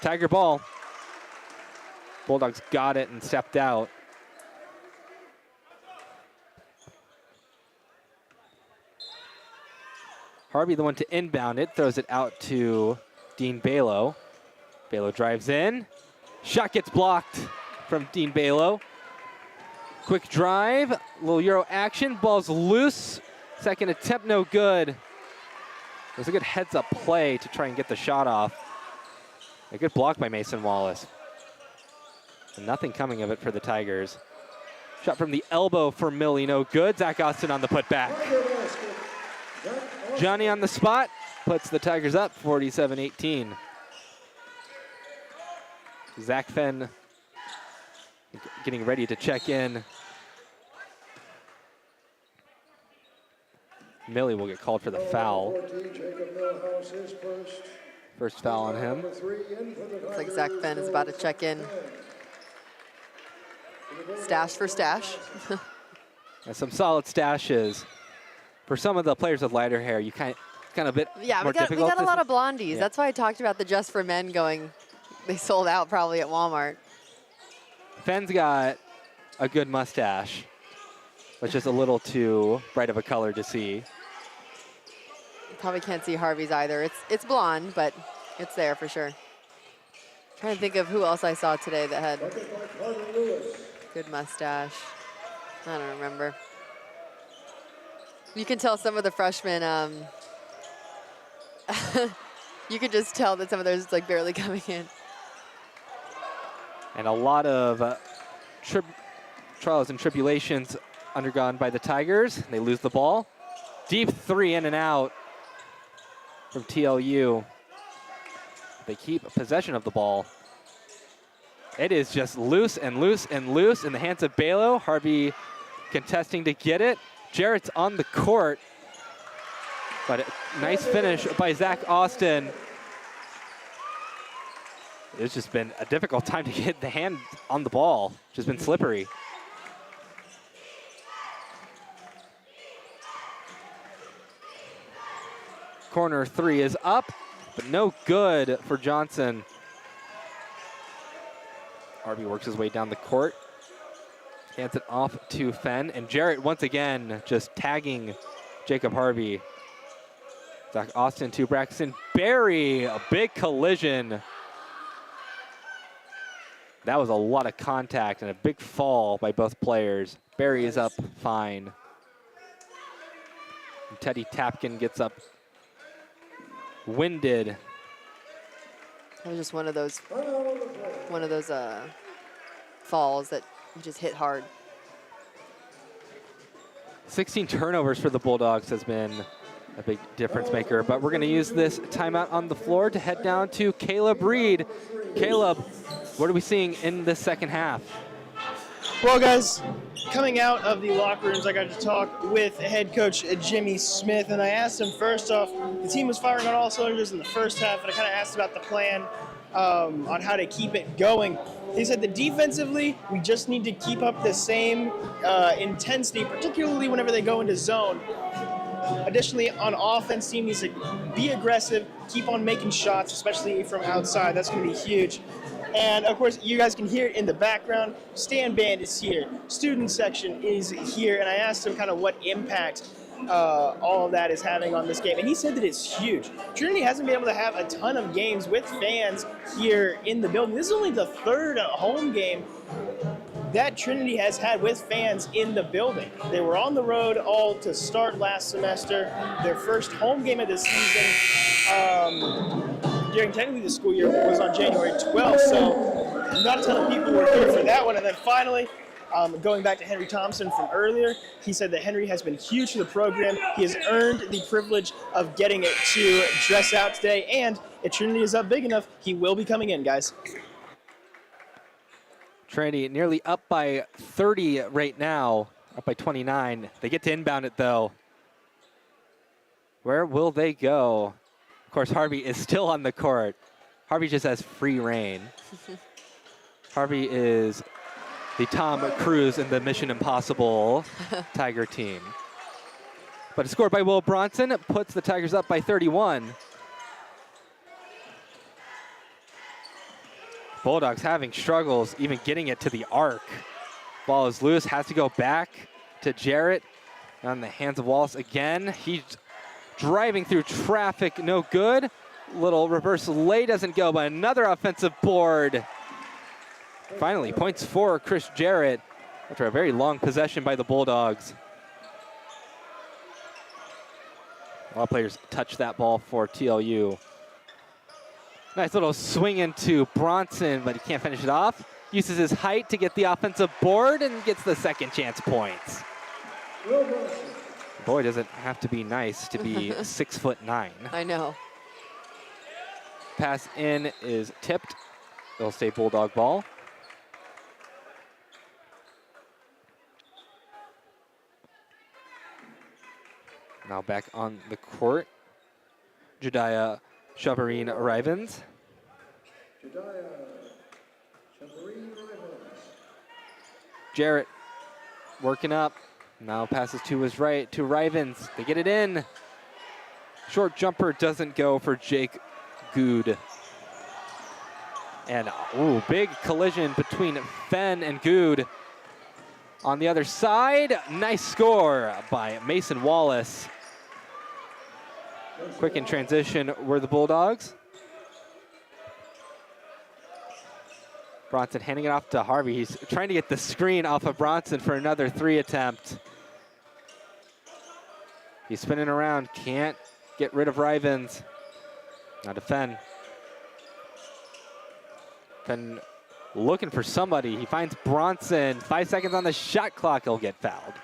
Tiger ball. Bulldogs got it and stepped out. Harvey the one to inbound it, throws it out to Dean Balo. Balo drives in. Shot gets blocked from Dean Balo. Quick drive, a little Euro action, ball's loose. Second attempt, no good. It was a good heads-up play to try and get the shot off. A good block by Mason Wallace. And nothing coming of it for the Tigers. Shot from the elbow for Millie, no good. Zach Austin on the putback. Johnny on the spot, puts the Tigers up 47-18. Zach Fenn getting ready to check in. Millie will get called for the foul. First foul on him. Looks like Zach Fenn is about to check in. Stash for stash. And some solid stashes. For some of the players with lighter hair, you kind of a bit Yeah, more we got difficult. a lot of blondies. Yeah. That's why I talked about the Just for Men going. They sold out probably at Walmart. Fenn's got a good mustache, which is a little too bright of a color to see. Probably can't see Harvey's either. It's blonde, but it's there for sure. Trying to think of who else I saw today that had good mustache. I don't remember. You can tell some of the freshmen, you can just tell that some of those like barely coming in. And a lot of trials and tribulations undergone by the Tigers. They lose the ball. Deep three in and out from TLU. They keep possession of the ball. It is just loose and loose and loose in the hands of Balo. Harvey contesting to get it. Jarrett's on the court. But a nice finish by Zach Austin. It's just been a difficult time to get the hand on the ball. Just been slippery. Corner three is up, but no good for Johnson. Harvey works his way down the court. Hands it off to Fenn, and Jarrett once again just tagging Jacob Harvey. Zach Austin to Braxton Berry, a big collision. That was a lot of contact and a big fall by both players. Berry is up fine. And Teddy Tapkin gets up winded. That was just one of those falls that just hit hard. 16 turnovers for the Bulldogs has been a big difference maker, but we're going to use this timeout on the floor to head down to Caleb Reed. Caleb, what are we seeing in the second half? Well, guys, coming out of the locker rooms, I got to talk with head coach Jimmy Smith, and I asked him first off, the team was firing on all cylinders in the first half, and I kind of asked about the plan on how to keep it going. He said that defensively, we just need to keep up the same intensity, particularly whenever they go into zone. Additionally, on offense, team needs to be aggressive, keep on making shots, especially from outside. That's going to be huge. And of course, you guys can hear it in the background. Stand band is here. Student section is here. And I asked him kind of what impact all of that is having on this game. And he said that it's huge. Trinity hasn't been able to have a ton of games with fans here in the building. This is only the third home game that Trinity has had with fans in the building. They were on the road all to start last semester. Their first home game of the season during technically the school year was on January 12th, so not a ton of people were here for that one. And then finally, going back to Henry Thompson from earlier, he said that Henry has been huge for the program. He has earned the privilege of getting it to dress out today, and if Trinity is up big enough, he will be coming in, guys. Trinity nearly up by 30 right now, up by 29. They get to inbound it, though. Where will they go? Of course, Harvey is still on the court. Harvey just has free reign. Harvey is the Tom Cruise in the Mission Impossible Tiger team. But a score by Will Bronson puts the Tigers up by 31. Bulldogs having struggles even getting it to the arc. Ball is loose, has to go back to Jarrett on the hands of Wallace again. He's driving through traffic, no good. Little reverse lay doesn't go, but another offensive board. Finally, points for Chris Jarrett after a very long possession by the Bulldogs. A lot of players touch that ball for TLU. Nice little swing into Bronson, but he can't finish it off. Uses his height to get the offensive board and gets the second chance points. Boy, does it have to be nice to be 6'9". I know. Pass in is tipped. It'll stay Bulldog ball. Now back on the court, Jediah Shabarine Rivens. Jarrett working up. Now passes to his right to Rivens. They get it in. Short jumper doesn't go for Jake Good. And ooh, big collision between Fenn and Good. On the other side, nice score by Mason Wallace. Quick in transition were the Bulldogs. Bronson handing it off to Harvey. He's trying to get the screen off of Bronson for another three attempt. He's spinning around, can't get rid of Rivens. Now to Fenn. Fenn looking for somebody. He finds Bronson. 5 seconds on the shot clock, he'll get fouled.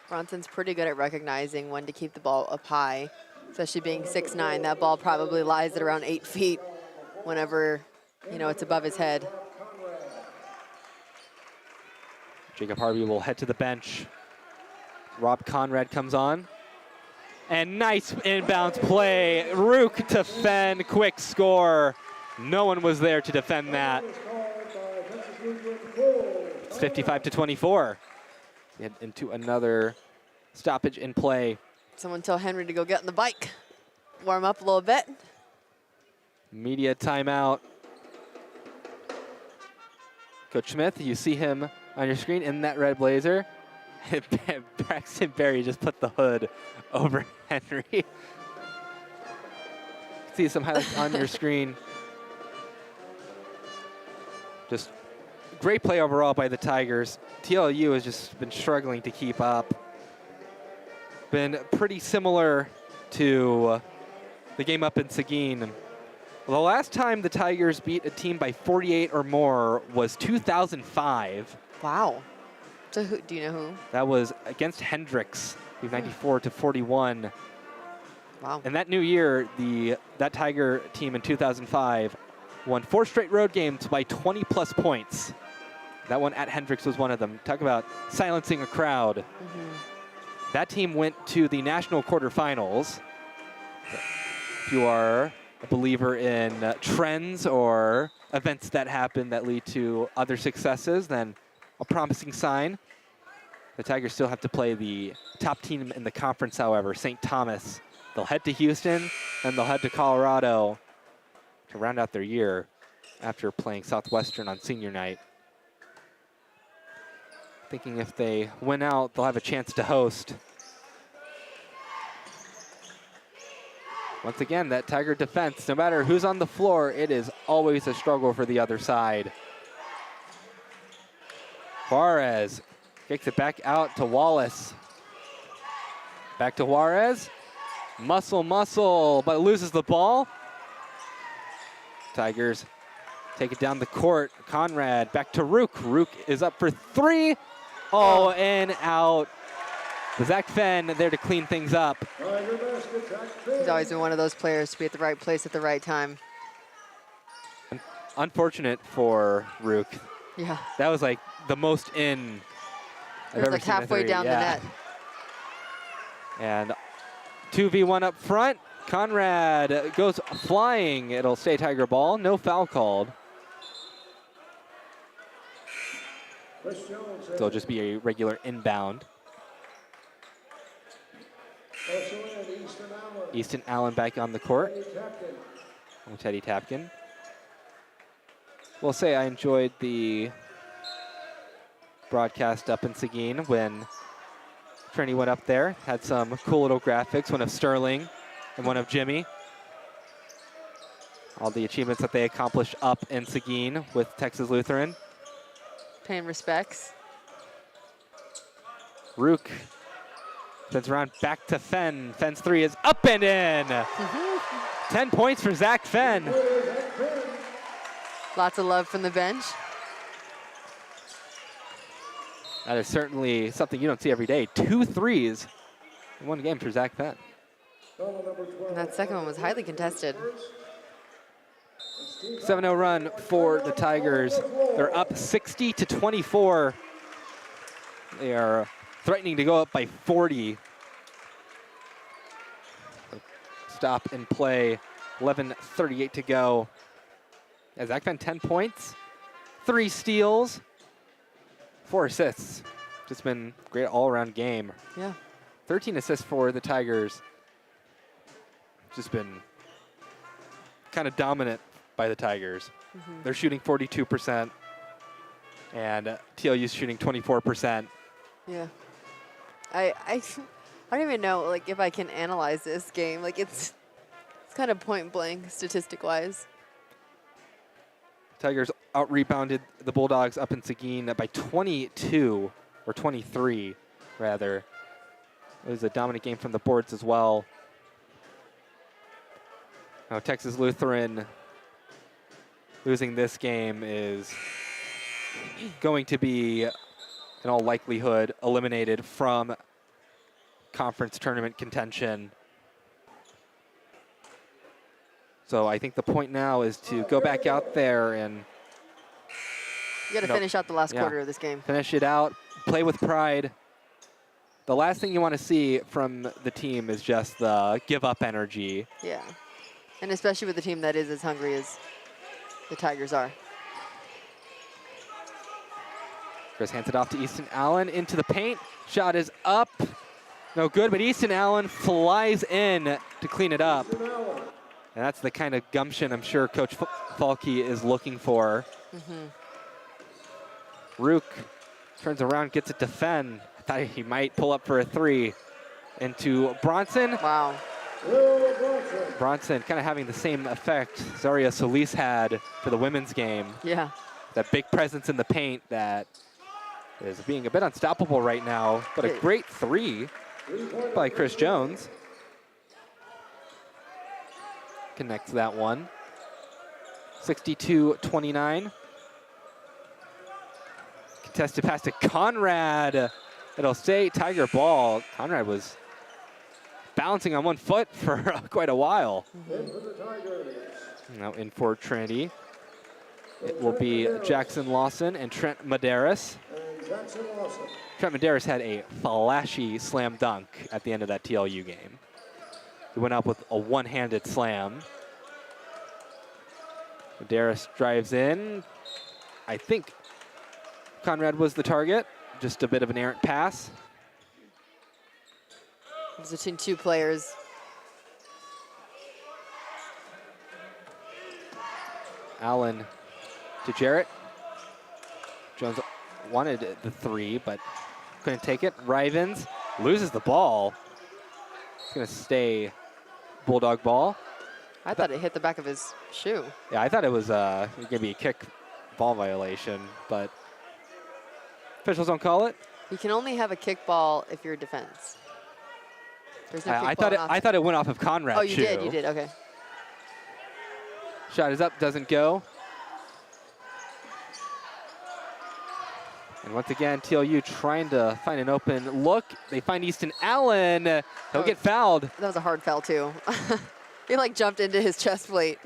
Bronson's pretty good at recognizing when to keep the ball up high, especially being 6'9". That ball probably lies at around 8 feet whenever, you know, it's above his head. Jacob Harvey will head to the bench. Rob Conrad comes on. And nice inbounds play. Rook to Fenn, quick score. No one was there to defend that. It's 55-24. Into another stoppage in play. Someone tell Henry to go get on the bike. Warm up a little bit. Media timeout. Coach Smith, you see him on your screen in that red blazer. Braxton Berry just put the hood over Henry. See some highlights on your screen. Just great play overall by the Tigers. TLU has just been struggling to keep up. Been pretty similar to the game up in Seguin. The last time the Tigers beat a team by 48 or more was 2005. Wow. So who, do you know who? That was against Hendricks, 94-41. Wow. And that new year, that Tiger team in 2005 won 4 straight road games by 20-plus points. That one at Hendricks was one of them. Talk about silencing a crowd. That team went to the national quarterfinals. If you are a believer in trends or events that happen that lead to other successes, then a promising sign. The Tigers still have to play the top team in the conference, however, St. Thomas. They'll head to Houston, and they'll head to Colorado to round out their year after playing Southwestern on senior night. Thinking if they win out, they'll have a chance to host. Once again, that Tiger defense, no matter who's on the floor, it is always a struggle for the other side. Juarez kicks it back out to Wallace. Back to Juarez. Muscle, but loses the ball. Tigers take it down the court. Conrad back to Rook. Rook is up for 3. Oh, and out. Zach Fenn there to clean things up. He's always been one of those players to be at the right place at the right time. Unfortunate for Rook. Yeah. That was like the most in It was like halfway down the net. And 2v1 up front. Conrad goes flying. It'll stay Tiger ball. No foul called. So it'll just be a regular inbound. Easton Allen back on the court. Teddy Tapkin. Will say I enjoyed the broadcast up in Seguin when Trinity went up there. Had some cool little graphics, one of Sterling and one of Jimmy. All the achievements that they accomplished up in Seguin with Texas Lutheran. Paying respects. Rook spins around back to Fenn. Fenn's 3 is up and in. 10 points for Zach Fenn. Lots of love from the bench. That is certainly something you don't see every day. 2 threes in one game for Zach Fenn. And that second one was highly contested. 7-0 run for the Tigers. They're up 60-24. They are threatening to go up by 40. Stop and play. 11:38 to go. Yeah, Zach Fenn 10 points, 3 steals, 4 assists. Just been a great all-around game. Yeah. 13 assists for the Tigers. Just been kind of dominant by the Tigers. They're shooting 42%, and TLU's shooting 24%. Yeah. I don't even know like if I can analyze this game. Like it's kind of point blank statistic wise. Tigers out-rebounded the Bulldogs up in Seguin by 22, or 23, rather. It was a dominant game from the boards as well. Now Texas Lutheran losing this game is going to be, in all likelihood, eliminated from conference tournament contention. So I think the point now is to go back out there and You got to finish out the last quarter of this game. Finish it out, play with pride. The last thing you want to see from the team is just the give up energy. Yeah. And especially with a team that is as hungry as the Tigers are. Chris hands it off to Easton Allen into the paint. Shot is up. No good, but Easton Allen flies in to clean it up. And that's the kind of gumption I'm sure Coach Falke is looking for. Rook turns around, gets it to Fenn. Thought he might pull up for a three. Into Bronson. Wow. Will Bronson. Bronson kind of having the same effect Zaria Solis had for the women's game. Yeah. That big presence in the paint that is being a bit unstoppable right now. But a great three by Chris Jones. Connects that one. 62-29. Contested pass to Conrad. It'll stay Tiger ball. Conrad was balancing on one foot for quite a while. In for the Tigers. Now in for Trinity. It will be Jackson Lawson and Trent Medeiros. And Jackson Lawson. Trent Medeiros had a flashy slam dunk at the end of that TLU game. He went up with a one-handed slam. Medeiros drives in. I think Conrad was the target. Just a bit of an errant pass. It was between two players. Allen to Jarrett. Jones wanted the three, but couldn't take it. Rivens loses the ball. It's going to stay Bulldog ball. I thought it hit the back of his shoe. Yeah, I thought it was going to be a kick ball violation, but officials don't call it. You can only have a kickball if you're defense. There's no I kickball I thought it went off of Conrad's Oh, you shoe. did. You did. Okay. Shot is up, doesn't go. And once again, TLU trying to find an open look. They find Easton Allen. He'll get fouled. That was a hard foul too. He like jumped into his chest plate.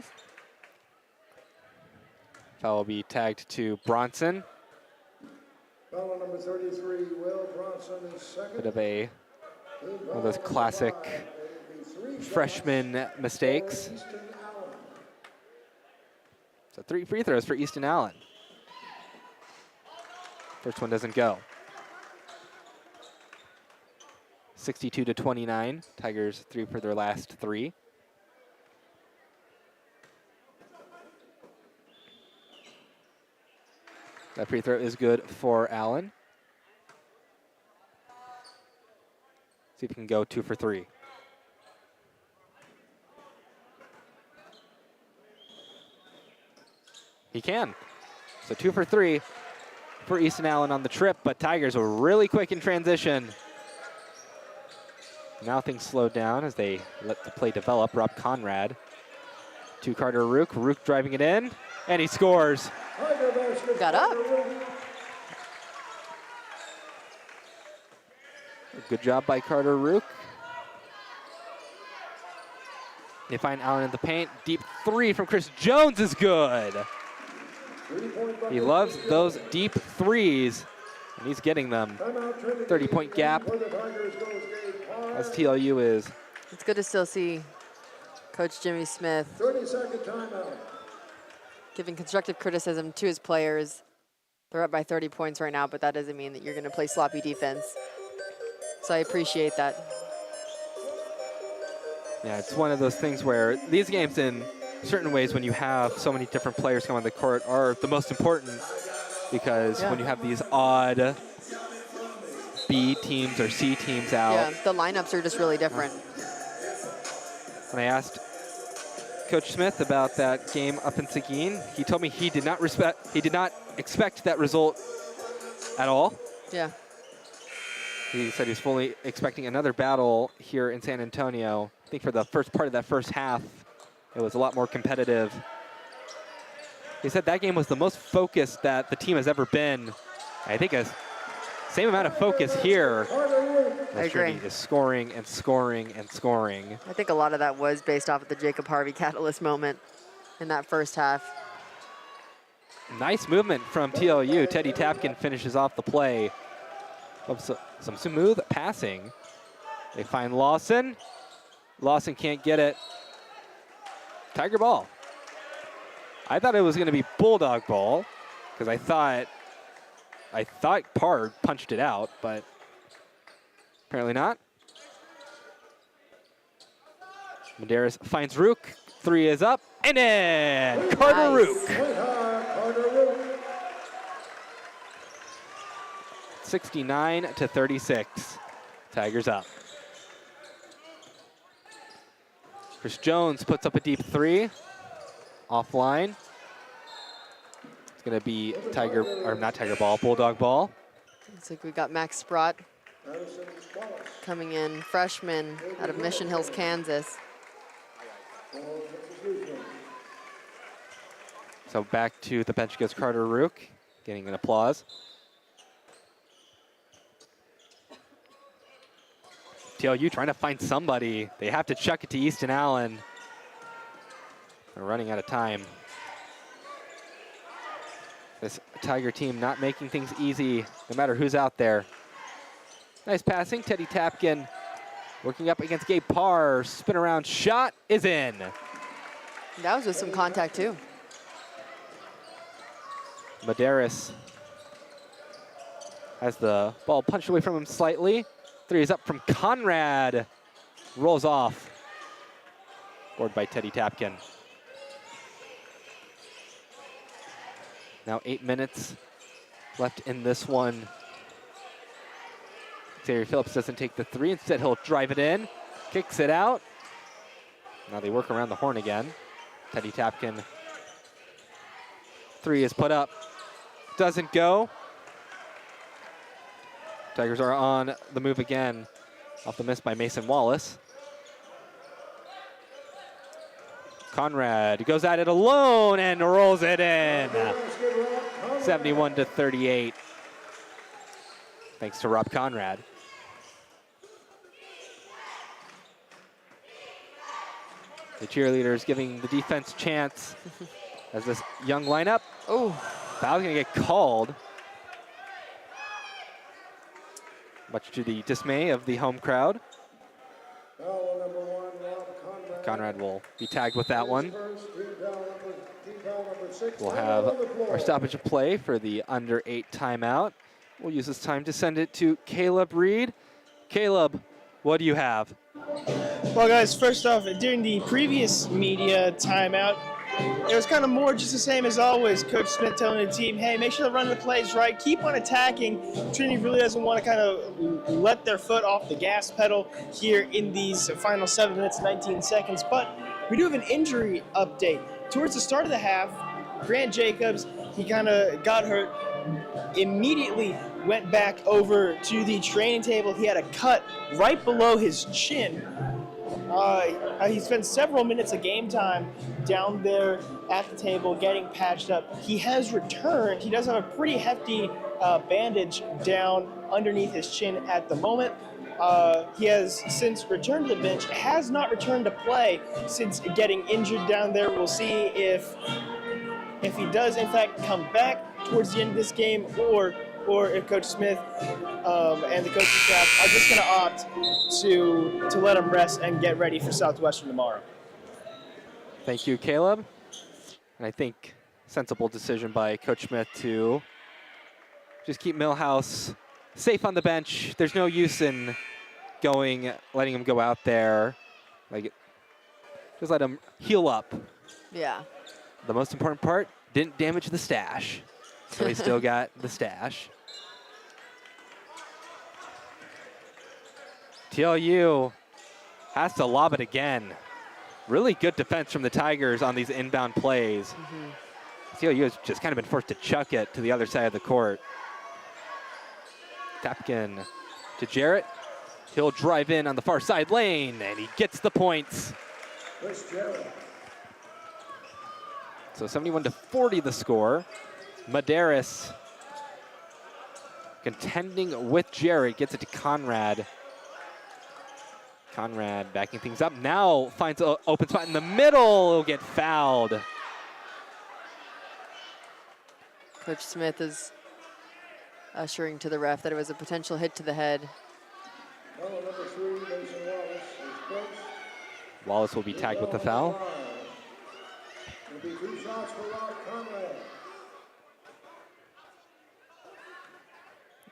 Foul will be tagged to Bronson. Foul number 33, Will Bronson is second. Bit of one of those classic freshman mistakes. Easton Allen. So 3 free throws for Easton Allen. First one doesn't go. 62-29. Tigers 3 for their last 3. That free throw is good for Allen. See if he can go 2 for 3. He can. So 2 for 3 for Easton Allen on the trip, but Tigers were really quick in transition. Now things slowed down as they let the play develop. Rob Conrad to Carter Rook. Rook driving it in, and he scores. Got up. Good job by Carter Rook. They find Allen in the paint. Deep 3 from Chris Jones is good. He loves those deep threes, and he's getting them. 30-point gap as TLU is. It's good to still see Coach Jimmy Smith 30-second timeout. giving constructive criticism to his players. They're up by 30 points right now, but that doesn't mean that you're going to play sloppy defense. So I appreciate that. Yeah, it's one of those things where these games in certain ways when you have so many different players come on the court are the most important because when you have these odd B teams or C teams out. Yeah, the lineups are just really different. When I asked Coach Smith about that game up in Seguin, he told me he did not expect that result at all. Yeah. He said he was fully expecting another battle here in San Antonio. I think for the first part of that first half, it was a lot more competitive. He said that game was the most focused that the team has ever been. I think a same amount of focus here. I agree. Is scoring and scoring and scoring. I think a lot of that was based off of the Jacob Harvey catalyst moment in that first half. Nice movement from TLU. Teddy Tapkin finishes off the play. Some smooth passing. They find Lawson. Lawson can't get it. Tiger ball. I thought it was going to be Bulldog ball because I thought Pard punched it out, but apparently not. Medeiros finds Rook. 3 is up, and in! Carter Nice. Rook. 69-36. Tigers up. Chris Jones puts up a deep three. Offline. It's going to be Bulldog ball. Looks like we got Max Sprott coming in, freshman out of Mission Hills, Kansas. So back to the bench goes Carter Rook, getting an applause. TLU trying to find somebody. They have to chuck it to Easton Allen. They're running out of time. This Tiger team not making things easy, no matter who's out there. Nice passing, Teddy Tapkin working up against Gabe Parr. Spin around shot is in. That was with some contact too. Medeiros has the ball punched away from him slightly. Three is up from Conrad. Rolls off. Scored by Teddy Tapkin. Now 8 minutes left in this one. Xavier Phillips doesn't take the three. Instead, he'll drive it in. Kicks it out. Now they work around the horn again. Teddy Tapkin. Three is put up. Doesn't go. Tigers are on the move again. Off the miss by Mason Wallace. Conrad goes at it alone and rolls it in. 71-38. Thanks to Rob Conrad. The cheerleaders giving the defense chance as this young lineup. Oh, Foul's gonna get called. Much to the dismay of the home crowd. Foul number 1, Rob Conrad. Conrad will be tagged with that one. First, team foul number 6. We'll have our stoppage of play for the under-8 timeout. We'll use this time to send it to Caleb Reed. Caleb, what do you have? Well, guys, first off, during the previous media timeout, it was kind of more just the same as always. Coach Smith telling the team, hey, make sure to run the plays right, keep on attacking. Trinity really doesn't want to kind of let their foot off the gas pedal here in these final 7 minutes, 19 seconds. But we do have an injury update. Towards the start of the half, Grant Jacobs, he kind of got hurt, immediately went back over to the training table. He had a cut right below his chin. He spent several minutes of game time down there at the table getting patched up. He has returned. He does have a pretty hefty bandage down underneath his chin at the moment. He has since returned to the bench, has not returned to play since getting injured down there. We'll see if he does in fact come back towards the end of this game, or if Coach Smith and the coaching staff are just going to opt to let him rest and get ready for Southwestern tomorrow. Thank you, Caleb. And I think sensible decision by Coach Smith to just keep Millhouse safe on the bench. There's no use in letting him go out there. Just let him heal up. yeah. The most important part, didn't damage the stash. So he still got the stash. TLU has to lob it again. Really good defense from the Tigers on these inbound plays. TLU has just kind of been forced to chuck it to the other side of the court. Tapkin to Jarrett. He'll drive in on the far side lane, and he gets the points. So 71-40 the score. Medeiros contending with Jarrett, gets it to Conrad. Conrad backing things up. Now finds an open spot in the middle. He'll get fouled. Coach Smith is ushering to the ref that it was a potential hit to the head. Foul number 3, Mason Wallace is first. Wallace will be tagged with the foul. It'll be 2 shots for Rob Conrad.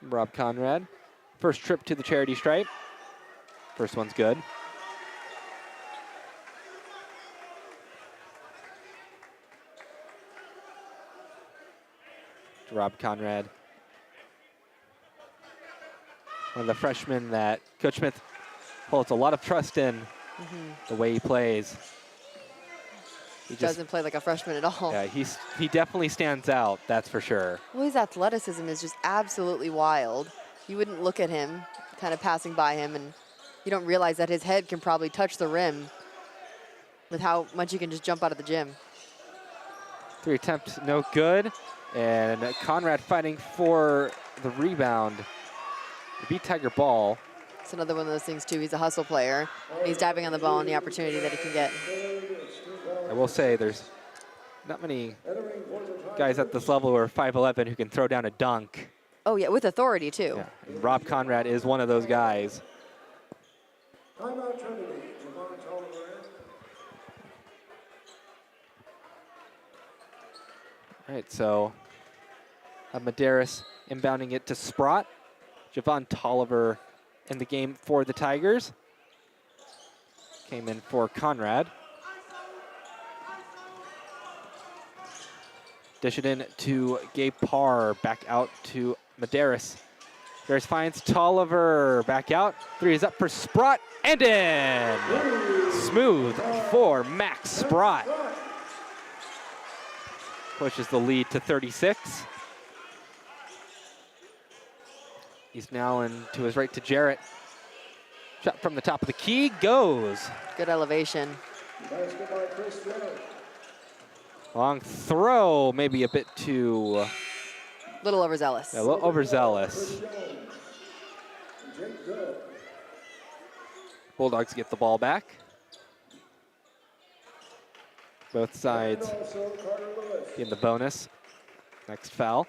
Rob Conrad. First trip to the charity stripe. First one's good. To Rob Conrad. One of the freshmen that Coach Smith holds a lot of trust in, the way he plays. He Doesn't play like a freshman at all. Yeah, he definitely stands out, that's for sure. Well, his athleticism is just absolutely wild. You wouldn't look at him kind of passing by him, and you don't realize that his head can probably touch the rim with how much he can just jump out of the gym. 3 attempts, no good. And Conrad fighting for the rebound. He beat Tiger ball. It's another one of those things, too. He's a hustle player. And he's diving on the ball and the opportunity that he can get. I will say there's not many guys at this level who are 5'11" who can throw down a dunk. Oh, yeah, with authority, too. Yeah. And Rob Conrad is one of those guys. Timeout Trinity. Javon Tolliver. All right, so Medeiros inbounding it to Sprott. Javon Tolliver in the game for the Tigers. Came in for Conrad. Dish it in to Gabe Parr, back out to Medeiros. Medeiros finds Tolliver, back out. 3 is up for Sprott, and in! Smooth for Max Sprott. Pushes the lead to 36. Easton Allen to his right to Jarrett. Shot from the top of the key, goes. Good elevation. Basket by Chris Jarrett. Long throw, maybe a bit too Little overzealous. a little overzealous. Jake Good. Bulldogs get the ball back. Both sides Also Carter Lewis. in the bonus. Next foul.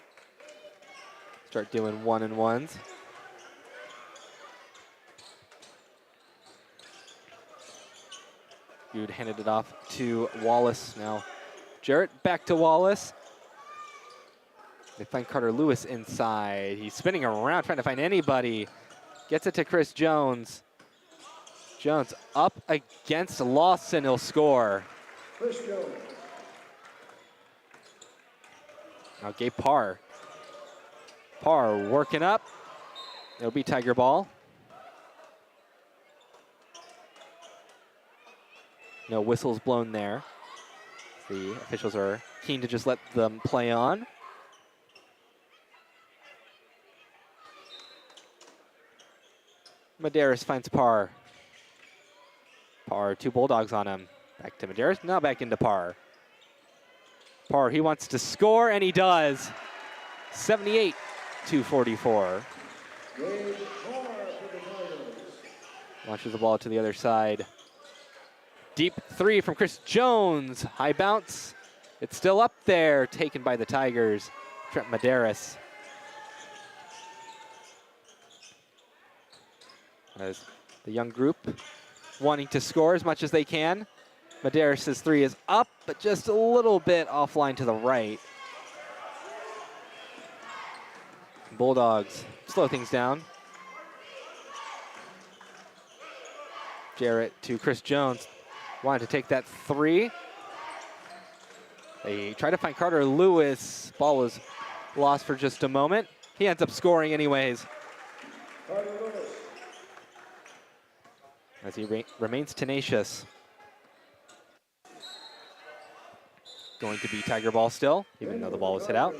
Start doing 1-and-1s. Jude handed it off to Wallace. Now Jarrett back to Wallace. They find Carter Lewis inside. He's spinning around trying to find anybody. Gets it to Chris Jones. Jones up against Lawson. He'll score. Chris Jones. Now Gabe Parr. Parr working up. It'll be Tiger ball. No whistles blown there. The officials are keen to just let them play on. Medeiros finds Parr. Parr, 2 Bulldogs on him. Back to Medeiros, now back into Parr. Parr, he wants to score, and he does. 78-44. Gabe Parr for the Tigers. Launches the ball to the other side. Deep 3 from Chris Jones. High bounce. It's still up there, taken by the Tigers. Trent Medeiros. As the young group wanting to score as much as they can. Medeiros' 3 is up, but just a little bit offline to the right. Bulldogs slow things down. Jarrett to Chris Jones. Wanted to take that 3. They try to find Carter Lewis. Ball was lost for just a moment. He ends up scoring anyways. Carter Lewis. As he remains tenacious. Going to be Tiger ball still, even though the ball was hit out.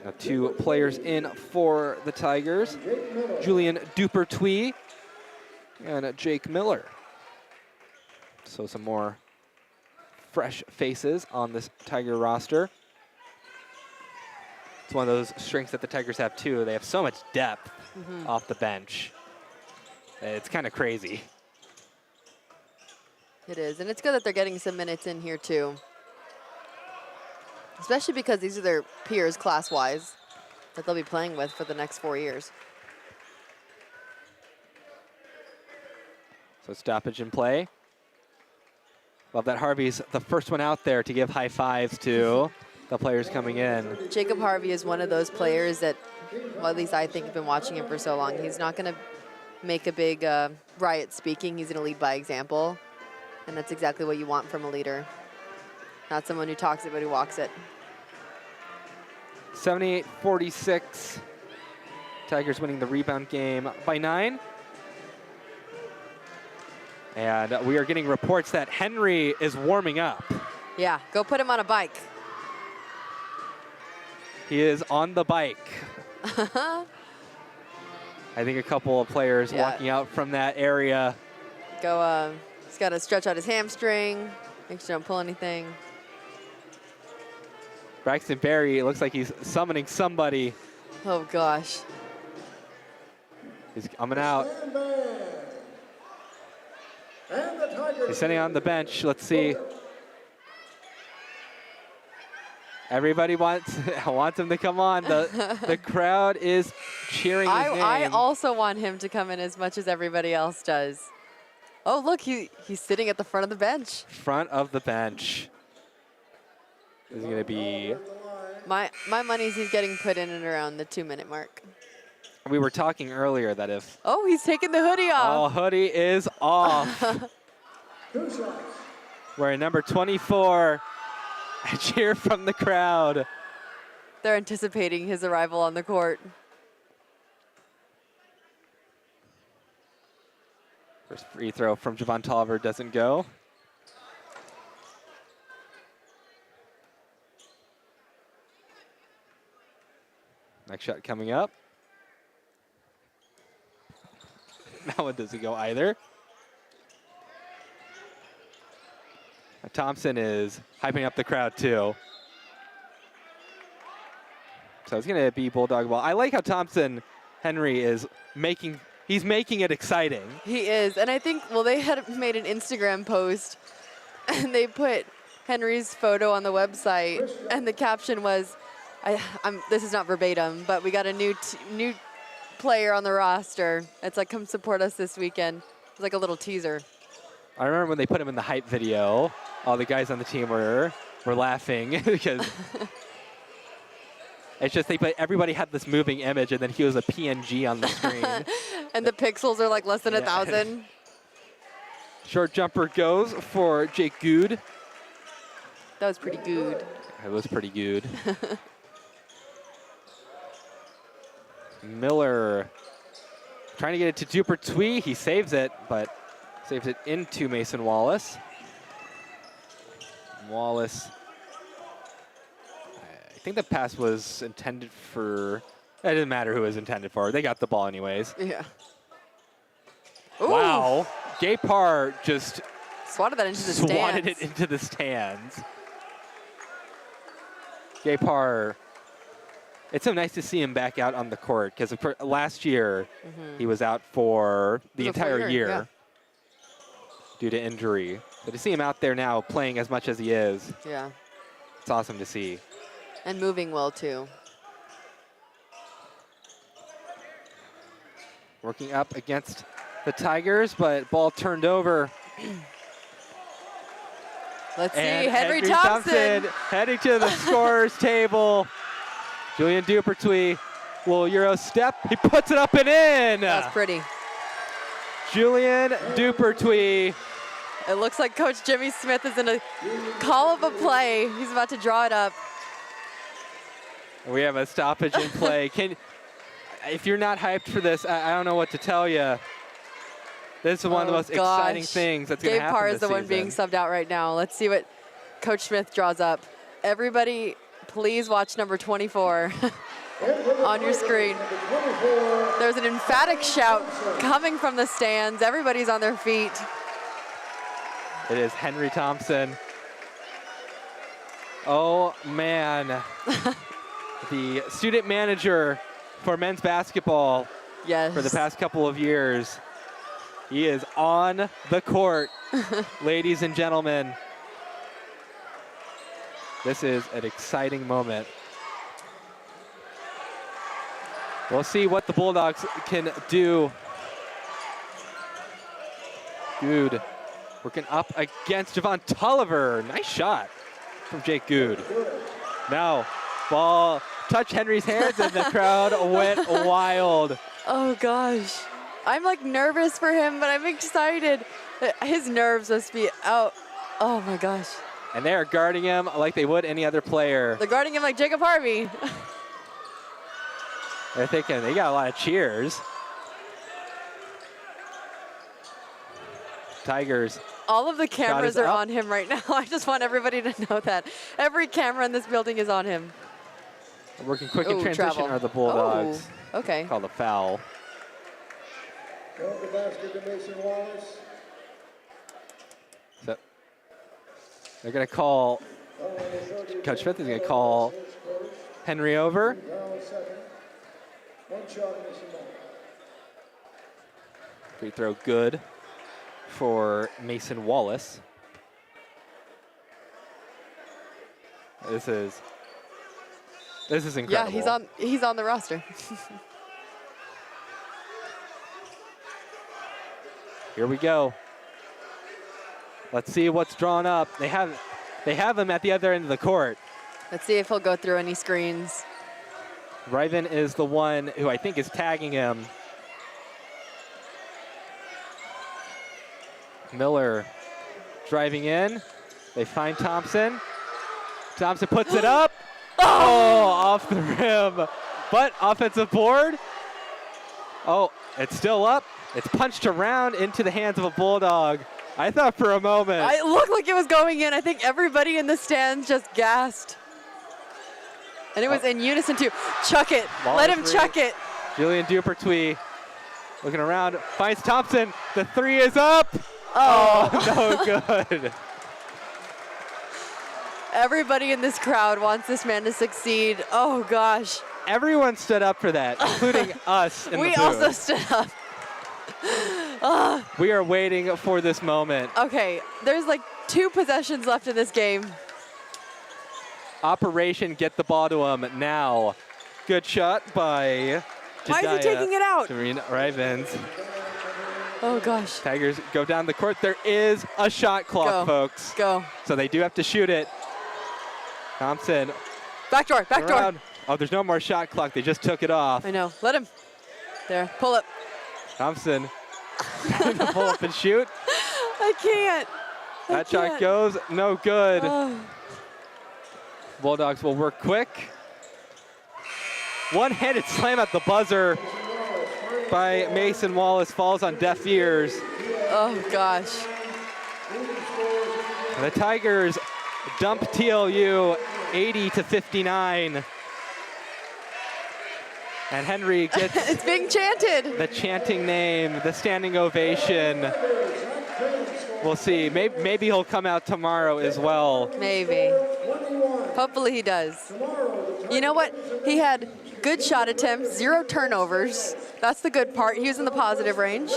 Now 2 players in for the Tigers. Julian Dupertwee and Jake Miller. So some more fresh faces on this Tiger roster. It's one of those strengths that the Tigers have too. They have so much depth off the bench. It's kind of crazy. It is, and it's good that they're getting some minutes in here too. Especially because these are their peers class-wise that they'll be playing with for the next 4 years. So stoppage in play. Love that Harvey's the first one out there to give high fives to the players coming in. Jacob Harvey is one of those players that, well, at least I think I've been watching him for so long. He's not going to make a big riot speaking. He's going to lead by example. And that's exactly what you want from a leader. Not someone who talks it, but who walks it. 78-46. Tigers winning the rebound game by 9. And we are getting reports that Henry is warming up. Yeah, go put him on a bike. He is on the bike. I think a couple of players walking out from that area. He's got to stretch out his hamstring, make sure don't pull anything. Braxton Berry, it looks like he's summoning somebody. Oh, gosh. He's coming out. He's sitting on the bench. Let's see. Everybody wants him to come on. The crowd is cheering his name. I also want him to come in as much as everybody else does. Oh, look, he's sitting at the front of the bench. Front of the bench. This is going to be... My money's he's getting put in and around the 2-minute mark. We were talking earlier that if... Oh, he's taking the hoodie off. Oh, hoodie is off. Wearing number 24. A cheer from the crowd. They're anticipating his arrival on the court. First free throw from Javon Tolliver doesn't go. Next shot coming up. That one doesn't go either. Thompson is hyping up the crowd too. So it's going to be Bulldog ball. I like how Henry is making it exciting. He is, and I think, well, they had made an Instagram post, and they put Henry's photo on the website, and the caption was, this is not verbatim, but we got a new player on the roster. It's like, come support us this weekend. It's like a little teaser. I remember when they put him in the hype video, all the guys on the team were laughing because it's just everybody had this moving image, and then he was a PNG on the screen. And the pixels are like less than 1,000. Short jumper goes for Jake Good. That was pretty good. It was pretty good. Miller trying to get it to Dupertwee. He saves it, but saves it into Mason Wallace. Wallace, I think the pass was intended for, it didn't matter who it was intended for. They got the ball anyways. Yeah. Ooh. Wow. Gapar just swatted that into the stands. Swatted it into the stands. Gapar, it's so nice to see him back out on the court because last year he was out for the entire year due to injury. But to see him out there now playing as much as he is, it's awesome to see. And moving well, too. Working up against the Tigers, but ball turned over. Let's see, Henry Thompson heading to the scorer's table. Julian Dupertwee will Euro step. He puts it up and in. That's pretty. Julian Dupertwee. It looks like Coach Jimmy Smith is in a call of a play. He's about to draw it up. We have a stoppage in play. If you're not hyped for this, I don't know what to tell you. This is one of the most exciting things that's going to happen Gapar this is the one being subbed out right now. Let's see what Coach Smith draws up. Everybody, please watch number 24 on your screen. There's an emphatic shout coming from the stands. Everybody's on their feet. It is Henry Thompson. Oh, man. The student manager for men's basketball for the past couple of years. He is on the court, ladies and gentlemen. This is an exciting moment. We'll see what the Bulldogs can do. Good. Working up against Javon Tolliver. Nice shot from Jake Good. Now, ball touched Henry's hands and the crowd went wild. Oh, gosh. I'm like nervous for him, but I'm excited. His nerves must be out. Oh, my gosh. And they are guarding him like they would any other player. They're guarding him like Jacob Harvey. They're thinking they got a lot of cheers. Tigers. All of the cameras is are up. on him right now. I just want everybody to know that. Every camera in this building is on him. Working quick in Ooh, transition travel. are the Bulldogs. Oh, okay. Called a foul. Count the basket to Mason Wallace. So they're going to call, Coach Smith is going to call Henry over. Foul second. One shot, Mason Wallace. Free throw good for Mason Wallace. This is incredible. Yeah, he's on the roster. Here we go. Let's see what's drawn up. They have him at the other end of the court. Let's see if he'll go through any screens. Riven is the one who I think is tagging him. Miller driving in. They find Thompson. Thompson puts it up. Oh, off the rim. But offensive board. Oh, it's still up. It's punched around into the hands of a Bulldog. I thought for a moment. It looked like it was going in. I think everybody in the stands just gasped. And it was in unison too. Chuck it. Let him chuck it. Julian Dupertwee looking around, finds Thompson. The three is up. Oh, No good. everybody in this crowd wants this man to succeed. Oh, gosh. Everyone stood up for that, including us in the We booth. also stood up. We are waiting for this moment. Okay, there's like 2 possessions left in this game. Operation get the ball to him now. Good shot by Why is he taking it out? Rivens. Oh, gosh. Tigers go down the court. There is a shot clock, Go. folks. Go. So they do have to shoot it. Thompson. Backdoor, backdoor. around. Oh, there's no more shot clock. They just took it off. I know. Let him. There. Pull up. Thompson. Trying to pull up and shoot. I can't. That shot goes no good. Bulldogs will work quick. One-handed slam at the buzzer by Mason Wallace falls on deaf ears. Oh, gosh. The Tigers dump TLU 80-59. And Henry gets It's being chanted. the chanting name, the standing ovation. We'll see. Maybe he'll come out tomorrow as well. Maybe. Hopefully he does. You know what? He had good shot attempts, 0 turnovers. That's the good part. He was in the positive range.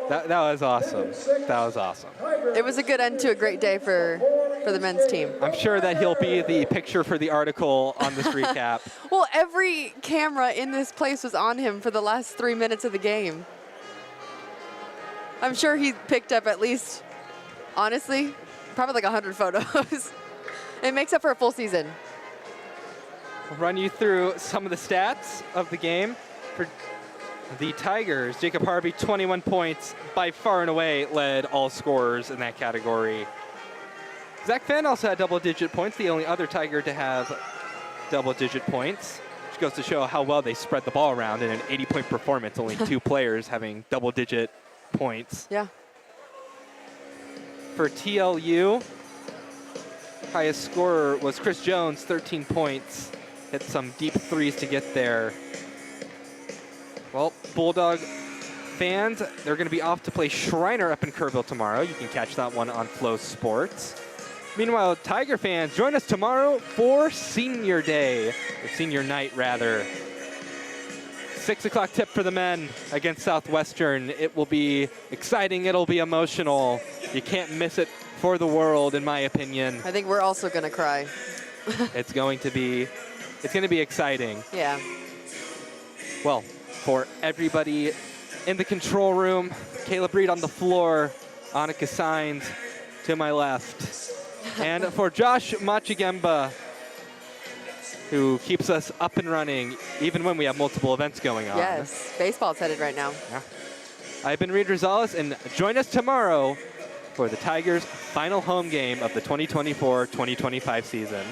That was awesome. That was awesome. It was a good end to a great day for the men's team. I'm sure that he'll be the picture for the article on this recap. Well, every camera in this place was on him for the last 3 minutes of the game. I'm sure he picked up at least, honestly, probably like 100 photos. It makes up for a full season. We'll run you through some of the stats of the game. For the Tigers, Jacob Harvey, 21 points, by far and away led all scorers in that category. Zach Fenn also had double-digit points, the only other Tiger to have double-digit points, which goes to show how well they spread the ball around in an 80-point performance, only 2 players having double-digit points. Yeah. For TLU, highest scorer was Chris Jones, 13 points. Hit some deep threes to get there. Well, Bulldog fans, they're going to be off to play Shriner up in Kerrville tomorrow. You can catch that one on Flow Sports. Meanwhile, Tiger fans, join us tomorrow for Senior Day, or Senior Night, rather. 6 o'clock tip for the men against Southwestern. It will be exciting. It'll be emotional. You can't miss it for the world, in my opinion. I think we're also going to cry. It's going to be exciting. Yeah. Well, for everybody in the control room, Caleb Reed on the floor, Annika Signs to my left. And for Josh Machigemba, who keeps us up and running even when we have multiple events going on. Yes. Baseball's headed right now. Yeah. I've been Reed Rosales, and join us tomorrow for the Tigers' final home game of the 2024-2025 season.